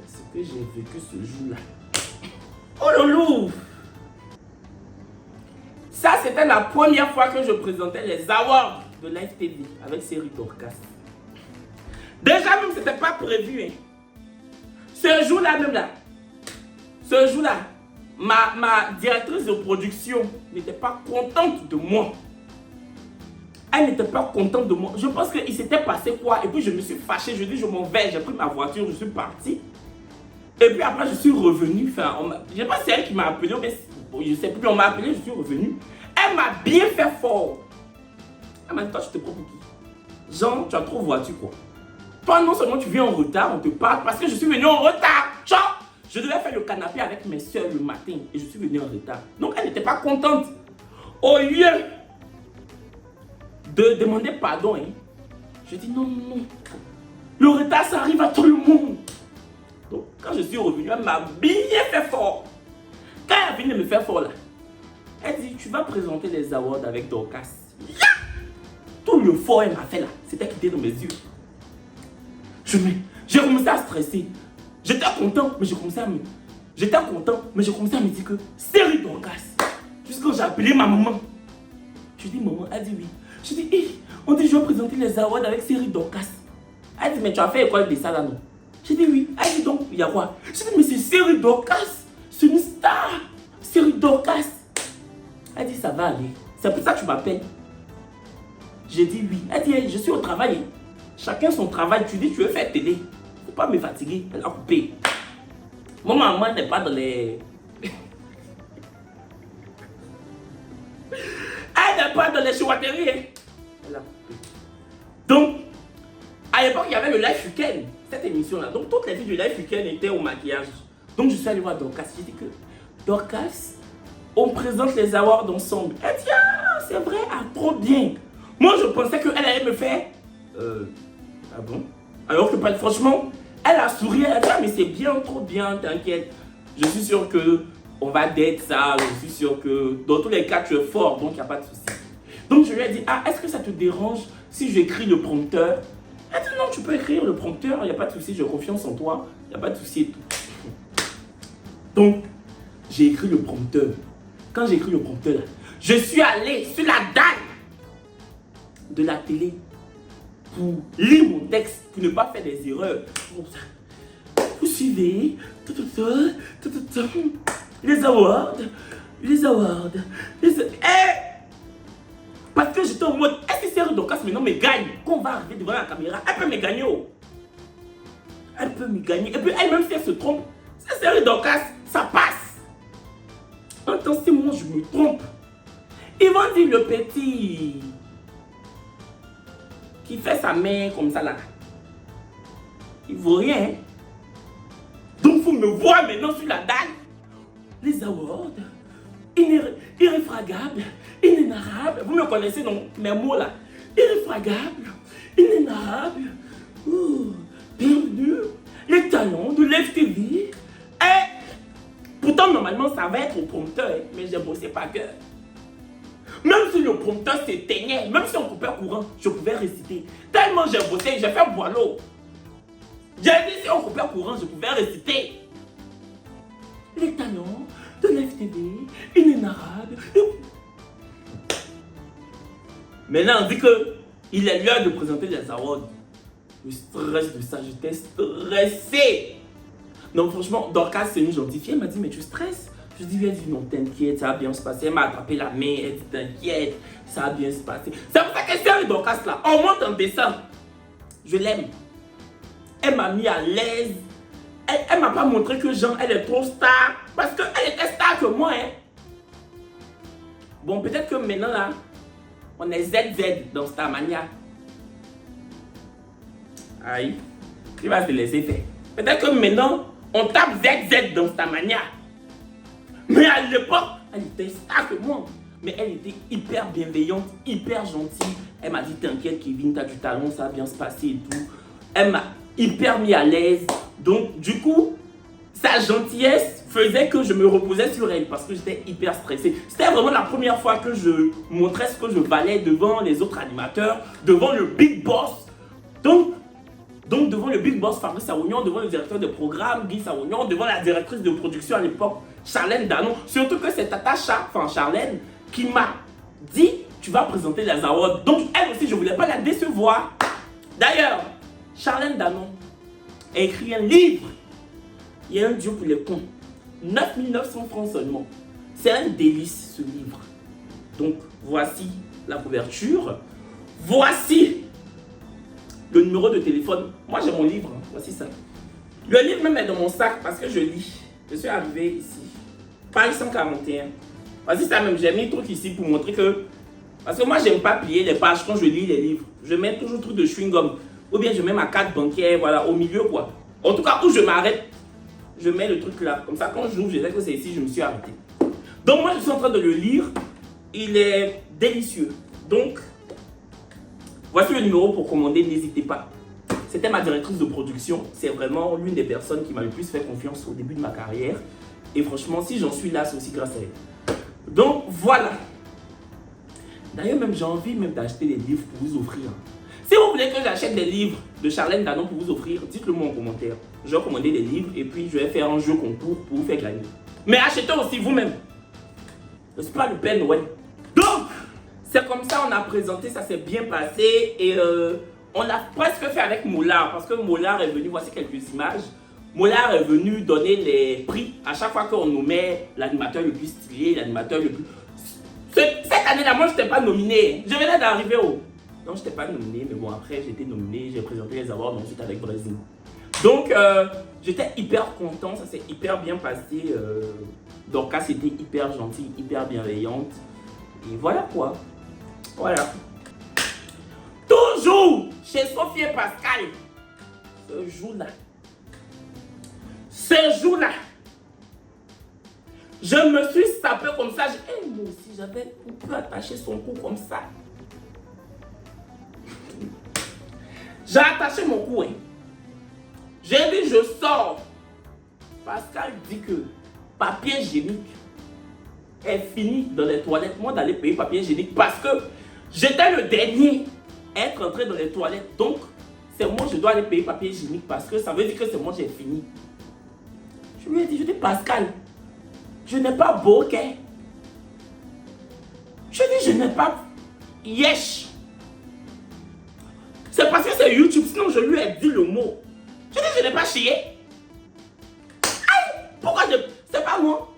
C'est ce que j'ai vécu ce jour-là. Oh loulou! Ça, c'était la première fois que je présentais les awards de Live TV avec série Dorcas. Déjà même, c'était pas prévu. Hein. Ce jour-là même là, ce jour-là, ma directrice de production n'était pas contente de moi. Elle n'était pas contente de moi. Je pense qu'il s'était passé quoi. Et puis je me suis fâché. Je dis, je m'en vais. J'ai pris ma voiture, je suis parti. Et puis après, je suis revenu. Enfin, je ne sais pas si c'est elle qui m'a appelé, mais je ne sais plus. On m'a appelé, je suis revenu. Elle m'a bien fait fort. Elle m'a dit, toi, tu te prends pour qui? Jean, tu as trop voiture, quoi. Toi, non seulement tu viens en retard, on te parle parce que je suis venu en retard. Genre, je devais faire le canapé avec mes soeurs le matin et je suis venu en retard. Donc, elle n'était pas contente. Au lieu de demander pardon, hein, je dis non, non, non. Le retard, ça arrive à tout le monde. Donc, quand je suis revenu, elle m'a bien fait fort. Quand elle vient de me faire fort là, elle dit, tu vas présenter les awards avec Dorcas. Tout le fort elle m'a fait là, c'était quitté dans mes yeux. J'ai commencé à stresser. J'étais content, mais j'ai commencé à me... J'étais content, mais j'ai commencé à me dire que série Dorcas. Jusqu'à quand j'ai appelé ma maman. Je dis, maman, elle dit oui. Je dis, hey, on dit, je vais présenter les awards avec série Dorcas. Elle dit, mais tu as fait école de ça là, non? J'ai dit oui. Elle dit, donc, il y a quoi? J'ai dit, mais c'est série Dorcas. C'est une star. Série Dorcas. Elle dit, ça va aller. C'est pour ça que tu m'appelles. J'ai dit oui. Elle dit, je suis au travail. Chacun son travail. Tu dis, tu veux faire télé. Faut pas me fatiguer. Elle a coupé. Mon maman n'est pas dans les... Elle n'est pas dans les chouatteries. Elle a coupé. Donc, à l'époque, il y avait le Life Weekend. Cette émission-là. Donc, toutes les filles du Life Weekend étaient au maquillage. Donc, je suis allé voir Dorcas. J'ai dit que Dorcas, on présente les awards ensemble. Elle dit, ah, c'est vrai, ah, trop bien. Moi, je pensais qu'elle allait me faire... ah bon? Alors que, franchement, elle a souri. Elle a dit, ah, mais c'est bien, trop bien, t'inquiète. Je suis sûr que on va d'être ça. Je suis sûr que, dans tous les cas, tu es fort. Donc, il n'y a pas de souci. Donc, je lui ai dit, ah, est-ce que ça te dérange si j'écris le prompteur? Elle dit, non, tu peux écrire le prompteur. Il n'y a pas de souci, j'ai confiance en toi. Il n'y a pas de souci et tout. Donc, j'ai écrit le prompteur. Quand j'ai écrit le prompteur, je suis allé sur la dalle de la télé pour lire mon texte, pour ne pas faire des erreurs. Vous suivez les awards, parce que j'étais en mode, est-ce que c'est Dorcas maintenant me gagne? Quand on va arriver devant la caméra, elle peut me gagner. Oh. Elle peut me gagner. Et puis elle-même, si elle se trompe, c'est série Dorcas, ça passe. Attends, si moi je me trompe, ils vont dire le petit qui fait sa main comme ça là. Il vaut rien. Donc vous me voyez maintenant sur la dalle. Les awards, irréfragable, inénarrable. Vous me connaissez dans mes mots là. Irréfragable, inénarrable, bienvenue, les talents de Live TV. Pourtant, normalement, ça va être au prompteur, mais j'ai bossé par cœur. Même si le prompteur s'éteignait, même si on coupait courant, je pouvais réciter. Tellement j'ai bossé, j'ai fait boileau. J'ai dit, si on coupait courant, je pouvais réciter. Les talents de Live TV, inénarrables. Maintenant, on dit qu'il est l'heure de présenter les awards. Le stress de ça, j'étais stressé. Non, franchement, Dorcas, c'est une gentille fille. Elle m'a dit, mais tu stresses? Je dis, elle dit, non, t'inquiète, ça va bien se passer. Elle m'a attrapé la main, elle dit, t'inquiète, ça va bien se passer. C'est pour ça que c'est avec Dorcas là. On monte en dessin. Je l'aime. Elle m'a mis à l'aise. Elle m'a pas montré que Jean, elle est trop star. Parce qu'elle était star que moi, hein. Bon, peut-être que maintenant là, on est ZZ dans Starmania. Aïe, il va se laisser faire. Peut-être que maintenant, on tape ZZ dans Starmania. Mais à l'époque, elle était star que moi. Mais elle était hyper bienveillante, hyper gentille. Elle m'a dit, t'inquiète Kevin, t'as du talent, ça va bien se passer et tout. Elle m'a hyper mis à l'aise. Donc du coup, sa gentillesse faisait que je me reposais sur elle parce que j'étais hyper stressé. C'était vraiment la première fois que je montrais ce que je valais devant les autres animateurs, devant le Big Boss. Donc devant le Big Boss Fabrice Aounian, devant le directeur de programme Guy Aounian, devant la directrice de production à l'époque, Charlène Danon. Surtout que c'est Tata Charlène, qui m'a dit, tu vas présenter les awards. Donc elle aussi, je ne voulais pas la décevoir. D'ailleurs, Charlène Danon a écrit un livre. Il y a un Dieu pour les cons. 9 900 francs seulement. C'est un délice ce livre. Donc voici la couverture. Voici le numéro de téléphone. Moi j'ai mon livre. Voici ça. Le livre même est dans mon sac parce que je lis. Je suis arrivé ici. Page 141. Voici ça même. J'ai mis un truc ici pour montrer que... Parce que moi j'aime pas plier les pages quand je lis les livres. Je mets toujours un truc de chewing-gum. Ou bien je mets ma carte bancaire, voilà, au milieu quoi. En tout cas, où je m'arrête, je mets le truc là. Comme ça, quand j'ouvre, je sais que c'est ici, je me suis arrêté. Donc moi, je suis en train de le lire. Il est délicieux. Donc, voici le numéro pour commander, n'hésitez pas. C'était ma directrice de production. C'est vraiment l'une des personnes qui m'a le plus fait confiance au début de ma carrière. Et franchement, si j'en suis là, c'est aussi grâce à elle. Donc, voilà. D'ailleurs, même j'ai envie même d'acheter des livres pour vous offrir. Si vous voulez que j'achète des livres de Charlène Danon pour vous offrir, dites-le moi en commentaire. Je vais commander des livres et puis je vais faire un jeu concours pour vous faire gagner. Mais achetez aussi vous-même. Ce n'est pas le Père Noël. Donc, c'est comme ça on a présenté, ça s'est bien passé. Et on l'a presque fait avec Moulard. Parce que Moulard est venu, voici quelques images. Moulard est venu donner les prix à chaque fois qu'on nous met l'animateur le plus stylé, l'animateur le plus... Cette année-là, moi je n'étais pas nominé. Je venais d'arriver au... Non, je n'étais pas nominée, mais bon, après, j'ai été nominée, j'ai présenté les awards ensuite avec Brésil. Donc, j'étais hyper content, ça s'est hyper bien passé. Dorcas était hyper gentille, hyper bienveillante. Et voilà quoi. Voilà. Toujours chez Sophie et Pascal. Ce jour-là, je me suis sapé comme ça. Moi aussi, j'avais un peu attaché son cou comme ça. J'ai attaché mon cou. Hein. J'ai dit, je sors. Pascal dit que papier hygiénique est fini dans les toilettes. Moi, d'aller payer papier hygiénique parce que j'étais le dernier à être entré dans les toilettes. Donc, c'est moi, je dois aller payer papier hygiénique parce que ça veut dire que c'est moi, j'ai fini. Je lui ai dit, Pascal, je n'ai pas beau, ok? Je dis, je n'ai pas yesh. C'est parce que c'est YouTube, sinon je lui ai dit le mot. Je dis, je n'ai pas chié. Aïe, pourquoi je... C'est pas moi.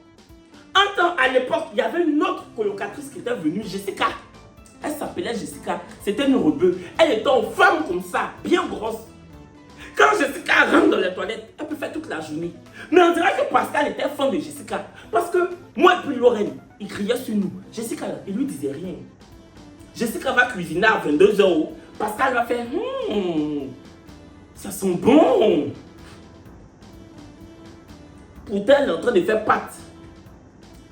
Un temps, à l'époque, il y avait une autre colocatrice qui était venue, Jessica. Elle s'appelait Jessica. C'était une rebeu. Elle était en femme comme ça, bien grosse. Quand Jessica rentre dans les toilettes, elle peut faire toute la journée. Mais on dirait que Pascal était fan de Jessica. Parce que moi et puis Lorraine, il criait sur nous. Jessica, il lui disait rien. Jessica va cuisiner à 22 h. Pascal va faire ça sent bon. Pourtant, elle est en train de faire pâtes.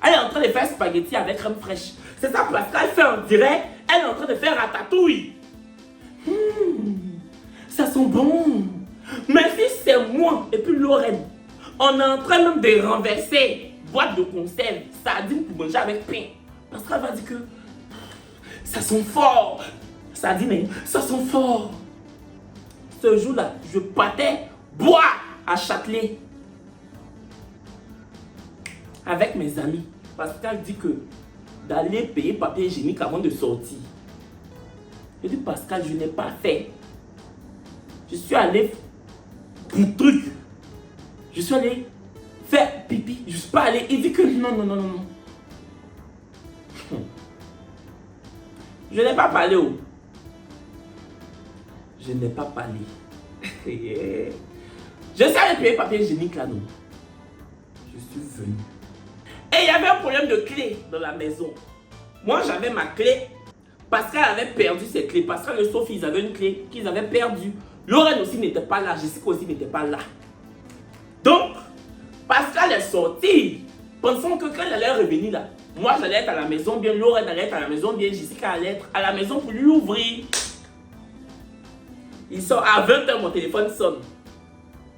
Elle est en train de faire spaghetti avec crème fraîche. C'est ça, Pascal fait en direct. Elle est en train de faire ratatouille. Ça sent bon. Mais si c'est moi et puis Lorraine, on est en train même de renverser boîte de conserve, sardines pour manger avec pain. Pascal va dire que ça sent fort. Sardines, ça sent fort. Ce jour-là, je partais boire à Châtelet avec mes amis. Pascal dit que d'aller payer papier hygiénique avant de sortir. Je dis, Pascal, je n'ai pas fait. Je suis allé pour truc. Je suis allé faire pipi. Je ne suis pas allé. Il dit que non. Je n'ai pas parlé. Je n'ai pas parlé. Je suis allé payer papier hygiénique là, non. Je suis venu. Et il y avait un problème de clé dans la maison. Moi, j'avais ma clé. Pascal avait perdu ses clés. Pascal et Sophie, ils avaient une clé qu'ils avaient perdue. Lorraine aussi n'était pas là. Jessica aussi n'était pas là. Donc, Pascal est sorti. Pensant que quand elle allait revenir là, moi j'allais être à la maison bien, Lorraine allait être à la maison bien, Jessica allait être à la maison pour lui ouvrir. Il sort à 20 h, mon téléphone sonne.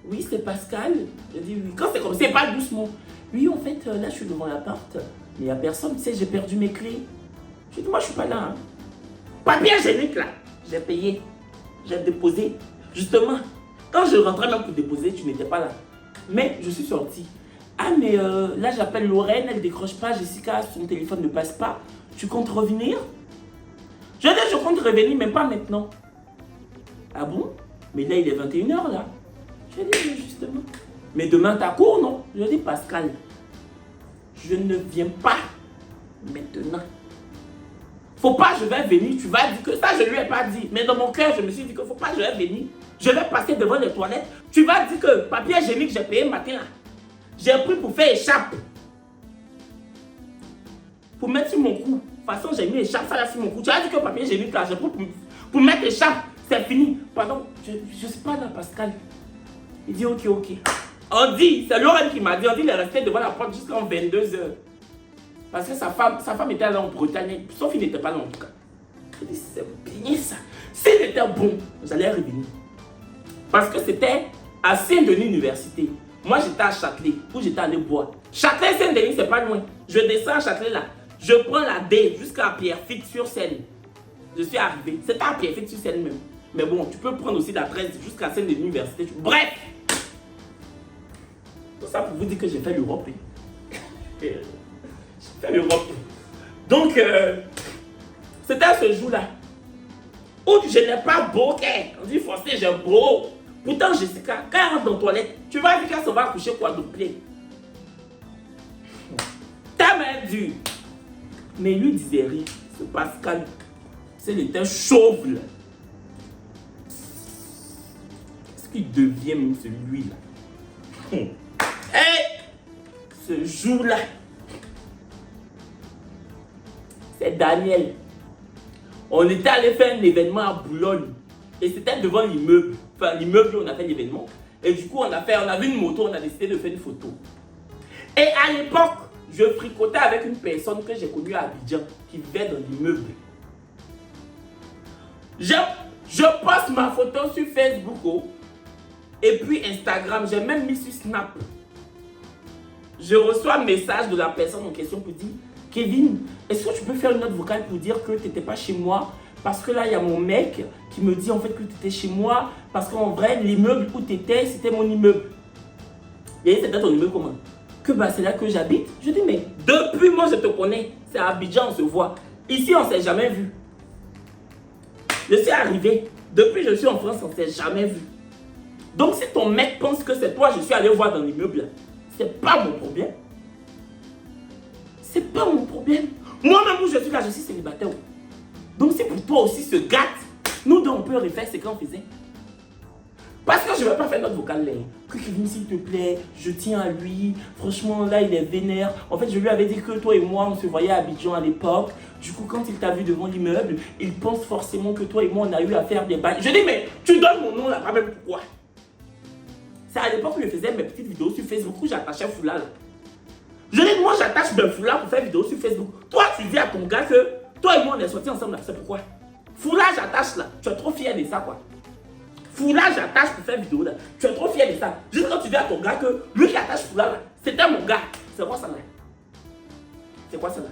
Oui, c'est Pascal. Je dis oui. Quand c'est comme c'est pas doucement. Oui, en fait, là je suis devant l'appart. Mais il n'y a personne, tu sais, j'ai perdu mes clés. Je dis, moi je suis pas là. Hein. Papier hygiénique là, j'ai payé. J'ai déposé. Justement, quand je rentrais même pour déposer, tu n'étais pas là. Mais je suis sortie. Ah, mais là j'appelle Lorraine, elle décroche pas. Jessica, son téléphone ne passe pas. Tu comptes revenir? Je dis, je compte revenir, mais pas maintenant. Ah bon? Mais là il est 21 h là. Je dis, justement. Mais demain t'as cours, non? Je dis, Pascal, je ne viens pas maintenant. Faut pas, je vais venir, tu vas dire que ça, je lui ai pas dit. Mais dans mon cœur, je me suis dit que faut pas, je vais venir. Je vais passer devant les toilettes. Tu vas dire que papier hygiénique, j'ai payé matin là. J'ai pris pour faire écharpe. Pour mettre sur mon cou. De toute façon, j'ai mis écharpe, ça là sur mon cou. Tu vas dire que papier hygiénique là, j'ai pris pour mettre écharpe. C'est fini. Pardon, je ne sais pas là, Pascal. Il dit ok. On dit, c'est Lorraine qui m'a dit, on dit, il est resté devant la porte jusqu'en 22 h. Parce que sa femme était là en Bretagne. Sauf qu'il n'était pas là en tout cas. Je dis, c'est bien ça. S'il était bon, j'allais revenir. Parce que c'était à Saint-Denis Université. Moi, j'étais à Châtelet, où j'étais allé boire. Châtelet, Saint-Denis, c'est pas loin. Je descends à Châtelet là. Je prends la D jusqu'à Pierrefitte-sur-Seine. Je suis arrivé. C'était à Pierrefitte-sur-Seine même. Mais bon, tu peux prendre aussi la 13 jusqu'à Saint-Denis Université. Bref! Tout ça pour vous dire que j'ai fait l'Europe. J'ai fait l'Europe. Donc, c'était ce jour-là. Où je n'ai pas beau cœur. On dit forcé, j'ai beau. Pourtant, Jessica, quand elle rentre dans la toilette, tu vas dire qu'elle se va coucher quadruplé. Ta main dure. Mais lui disait rien, ce Pascal. C'est l'état chauve là. Qu'est-ce qu'il devient même celui-là? Hey! Ce jour-là, c'est Daniel. On était allé faire un événement à Boulogne. Et c'était devant l'immeuble. Enfin, l'immeuble où on a fait l'événement. Et du coup, on a vu une moto, on a décidé de faire une photo. Et à l'époque, je fricotais avec une personne que j'ai connue à Abidjan, qui vivait dans l'immeuble. Je poste ma photo sur Facebook, oh, et puis Instagram, j'ai même mis sur Snap. Je reçois un message de la personne en question pour dire: Kevin, est-ce que tu peux faire une note vocale pour dire que tu n'étais pas chez moi? Parce que là, il y a mon mec qui me dit en fait que tu étais chez moi. Parce qu'en vrai, l'immeuble où tu étais, c'était mon immeuble. Et c'était ton immeuble comment? Que bah, c'est là que j'habite. Je dis: mais depuis moi, je te connais. C'est à Abidjan, on se voit. Ici, on ne s'est jamais vu. Je suis arrivé. Depuis, je suis en France, on ne s'est jamais vu. Donc, si ton mec pense que c'est toi, je suis allé voir dans l'immeuble, c'est pas mon problème. C'est pas mon problème. Moi-même où je suis là, je suis célibataire. Donc si pour toi aussi se gâte, nous deux on peut refaire ce qu'on faisait. Parce que je ne vais pas faire notre vocal là. Que Kevin, s'il te plaît, je tiens à lui. Franchement, là, il est vénère. En fait, je lui avais dit que toi et moi, on se voyait à Abidjan à l'époque. Du coup, quand il t'a vu devant l'immeuble, il pense forcément que toi et moi, on a eu à faire des bails. Je dis: mais tu donnes mon nom là, pas même pourquoi? C'est à l'époque où je faisais mes petites vidéos sur Facebook où j'attachais foulard. Je dis: moi, j'attache mes foulards pour faire vidéo sur Facebook. Toi, tu dis à ton gars que toi et moi, on est sortis ensemble là. C'est pourquoi? Foulard, j'attache là. Tu es trop fier de ça, quoi. Foulard, j'attache pour faire vidéo là. Tu es trop fier de ça. Juste quand tu dis à ton gars que lui qui attache foulard là, c'était mon gars. C'est quoi ça là? C'est quoi ça là?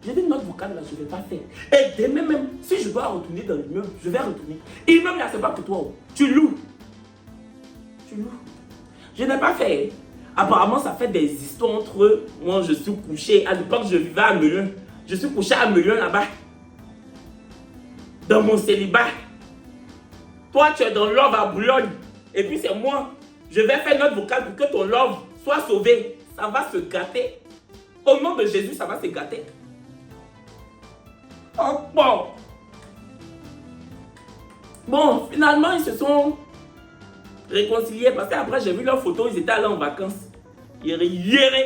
J'ai dit: notre vocal là, je ne vais pas faire. Et demain même, si je dois retourner dans l'immeuble, je vais retourner. L'immeuble là, c'est pas pour toi. Tu loues. Tu loues. Je n'ai pas fait. Apparemment, ça fait des histoires entre eux. Moi, je suis couché. À l'époque, je vivais à Melun. Je suis couché à Melun là-bas. Dans mon célibat. Toi, tu es dans Love à Boulogne. Et puis, c'est moi. Je vais faire notre vocal pour que ton Love soit sauvé. Ça va se gâter. Au nom de Jésus, ça va se gâter. Oh, bon. Bon, finalement, ils se sont réconciliés parce qu'après, j'ai vu leurs photos. Ils étaient allés en vacances. Yéré.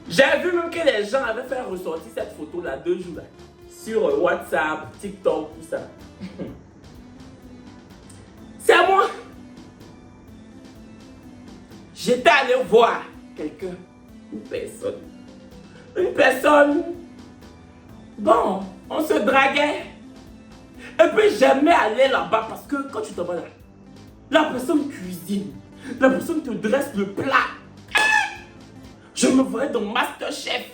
J'ai vu même que les gens avaient fait ressortir cette photo-là 2 jours là, sur WhatsApp, TikTok, tout ça. C'est à moi. J'étais allé voir quelqu'un, une personne. Bon, on se draguait. Et puis j'aimais aller là-bas parce que quand tu te vas là, la personne cuisine, la personne te dresse le plat. Je me voyais dans Masterchef.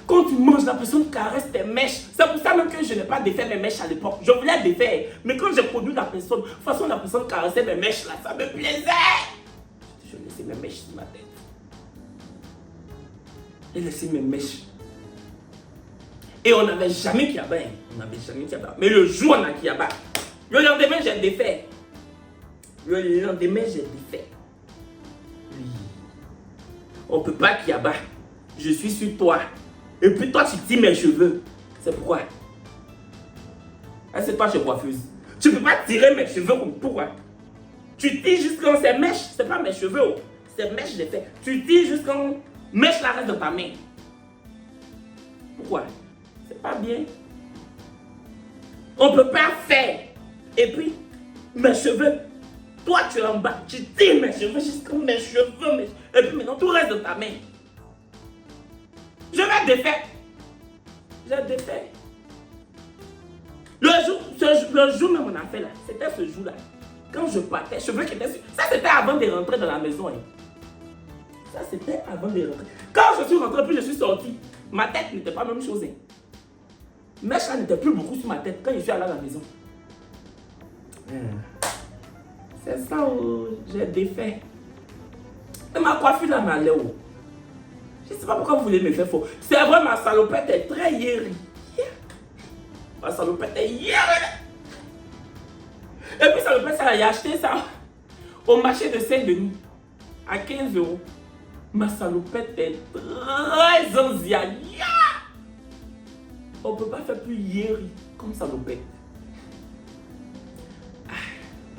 Quand tu manges, la personne caresse tes mèches. C'est pour ça même que je n'ai pas défait mes mèches à l'époque. Je voulais défaire. Mais quand j'ai connu la personne, de toute façon la personne caressait mes mèches là, ça me plaisait. Je laissais mes mèches sur ma tête. J'ai laissé mes mèches. Et on n'avait jamais Kiaba. On n'avait jamais Kiaba. Mais le jour on a Kiaba, le lendemain j'ai défait. Le lendemain j'ai défait. Oui. On ne peut pas Kiaba. Je suis sur toi. Et puis toi tu tires mes cheveux. C'est pourquoi? C'est toi, je suis coiffeuse. Tu ne peux pas tirer mes cheveux comme pourquoi? Tu tires jusqu'en ces mèches. Ce n'est pas mes cheveux. Ces mèches j'ai fait. Tu tires jusqu'en mèche la reste de ta main. Pourquoi? C'est pas bien. On ne peut pas faire. Et puis, mes cheveux. Toi, tu es en bas. Tu tires mes cheveux jusqu'à mes cheveux. Et puis maintenant, tout reste dans ta main. Je vais défaire. J'ai défait. Le jour même on a fait là, c'était ce jour-là. Quand je partais, cheveux qui étaient sur... Ça, c'était avant de rentrer dans la maison. Hein. Ça, c'était avant de rentrer. Quand je suis rentré, puis je suis sorti, ma tête n'était pas la même chose. Hein. Mes chats n'étaient plus beaucoup sur ma tête quand je suis allé à la maison. C'est ça où j'ai défait. Et ma coiffure là m'allait où? Je ne sais pas pourquoi vous voulez me faire faux. C'est vrai, ma salopette est très yéri. Ma salopette est yéri. Et puis salopette, ça, il a acheté ça. au marché de Saint-Denis, à 15 euros. Ma salopette est très anziaïa. On ne peut pas faire plus yéri comme salopette.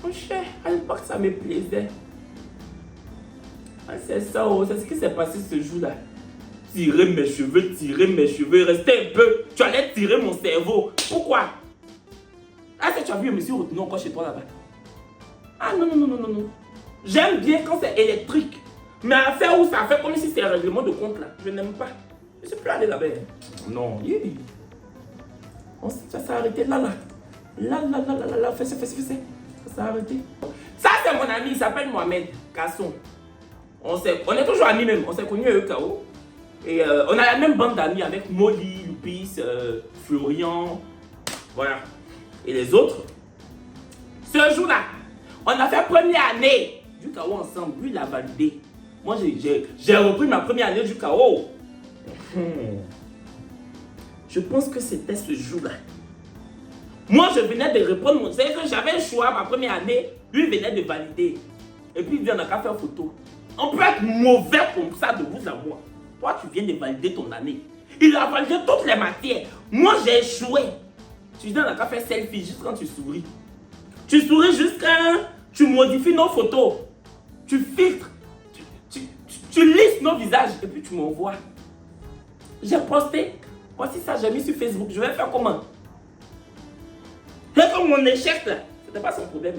Mon cher, à l'époque, ça me plaisait. C'est ça, c'est ce qui s'est passé ce jour-là. Tirer mes cheveux, rester un peu. Tu allais tirer mon cerveau. Pourquoi? Ah, tu as vu, je me suis retenu encore chez toi là-bas. Ah non. J'aime bien quand c'est électrique. Mais à faire où ça fait comme si c'était un règlement de compte là. Je n'aime pas. Je ne suis plus allé là-bas. Non, ça s'est arrêté là. Fais. Ça s'est arrêté. Ça, c'est mon ami, il s'appelle Mohamed Kasson. On est toujours amis même. On s'est connus à EKO. Et on a la même bande d'amis avec Molly, Lupis, Florian. Voilà. Et les autres. Ce jour-là, on a fait première année du KO ensemble. Lui, il a validé. Moi, j'ai repris ma première année du KO. Je pense que c'était ce jour-là. Moi, je venais de reprendre mon... C'est que j'avais un choix ma première année. Lui, il venait de valider. Et puis, il dit, on n'a qu'à faire photo. On peut être mauvais comme ça de vous à moi. Toi, tu viens de valider ton année. Il a validé toutes les matières. Moi, j'ai échoué. Tu dis, on n'a qu'à faire selfie juste quand tu souris. Tu souris juste quand tu modifies nos photos. Tu filtres. Tu listes nos visages et puis tu m'envoies. J'ai posté. Voici ça, j'ai mis sur Facebook. Je vais faire comment? C'est comme mon échec là. C'était pas son problème.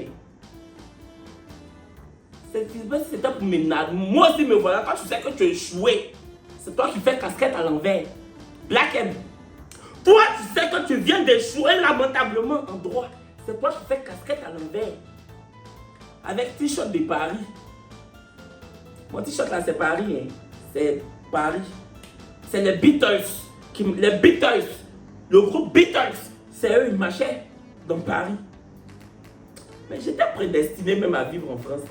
C'était pour m'énerver. Moi aussi me voilà. Quand tu sais que tu as échoué, c'est toi qui fais casquette à l'envers. Black M. Toi, tu sais que tu viens d'échouer lamentablement en droit. C'est toi qui fais casquette à l'envers. Avec t-shirt de Paris. Mon t-shirt là, c'est Paris. C'est Paris. C'est les Beatles. Les Beatles. Le groupe Beatles. C'est eux, ils marchaient dans Paris. Mais j'étais prédestiné même à vivre en France.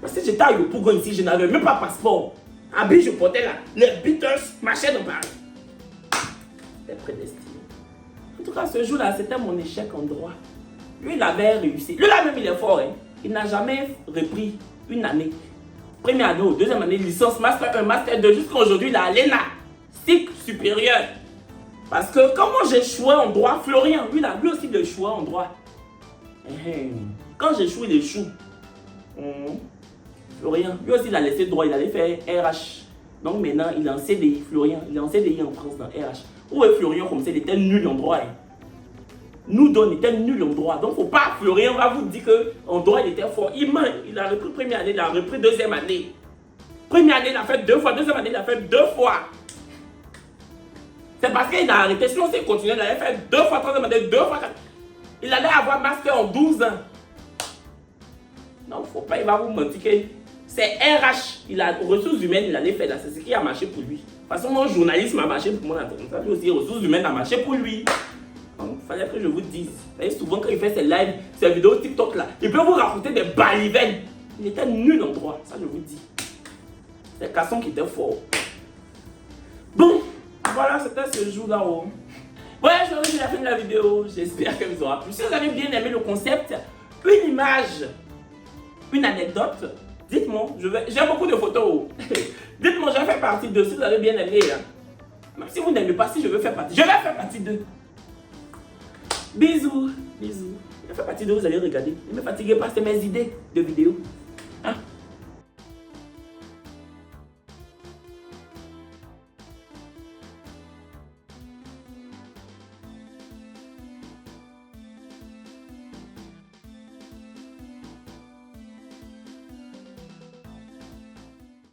Parce que j'étais à Yopougon ici, je n'avais même pas passeport. Habit, je portais là. Les Beatles marchaient dans Paris. J'étais prédestiné. En tout cas, ce jour-là, c'était mon échec en droit. Lui, il avait réussi. Lui, là même, il est fort. Il n'a jamais repris une année. Première année ou deuxième année, licence, master 1, master 2, jusqu'à aujourd'hui, il a l'ENA. Cycle supérieur. Parce que quand moi j'échouais en droit, Florian, lui aussi il échouait en droit. Quand j'échoue, il échoue. Florian, lui aussi il a laissé droit, il allait faire RH. Donc maintenant, il est en CDI, Florian, il est en CDI en France dans RH. Où est Florian comme ça, il était nul en droit. Nous deux, on était nuls en droit. Donc faut pas, Florian va vous dire qu'en droit il était fort. Il ment, il a repris première année, il a repris deuxième année. Première année, il a fait 2 fois, deuxième année, il a fait 2 fois. C'est parce qu'il a arrêté. Sinon, s'il continuait, il allait faire 2 fois, troisième année, 2 fois, 4. Il allait avoir master en 12 ans. Non, faut pas, il va vous mentir que c'est RH. Il a ressources humaines, il allait faire là. C'est ce qui a marché pour lui. De toute façon, mon journalisme a marché pour moi. Lui aussi, ressources humaines a marché pour lui. Donc, il fallait que je vous dise. Vous voyez, souvent, quand il fait ses lives, ses vidéos TikTok là, il peut vous raconter des balivernes. Il était nul en droit, ça je vous dis. C'est Kasson qui était fort. Bon. Voilà, c'était ce jour-là. Ouais, je vous dis la fin de la vidéo. J'espère qu'elle vous aura plu. Si vous avez bien aimé le concept, une image, une anecdote, dites-moi. J'ai beaucoup de photos. Dites-moi, je vais faire partie 2 si vous avez bien aimé. Même si vous n'aimez pas, si je veux faire partie, je vais faire partie 2. Bisous. Je vais faire partie 2, vous allez regarder. Ne me fatiguez pas, c'est mes idées de vidéos.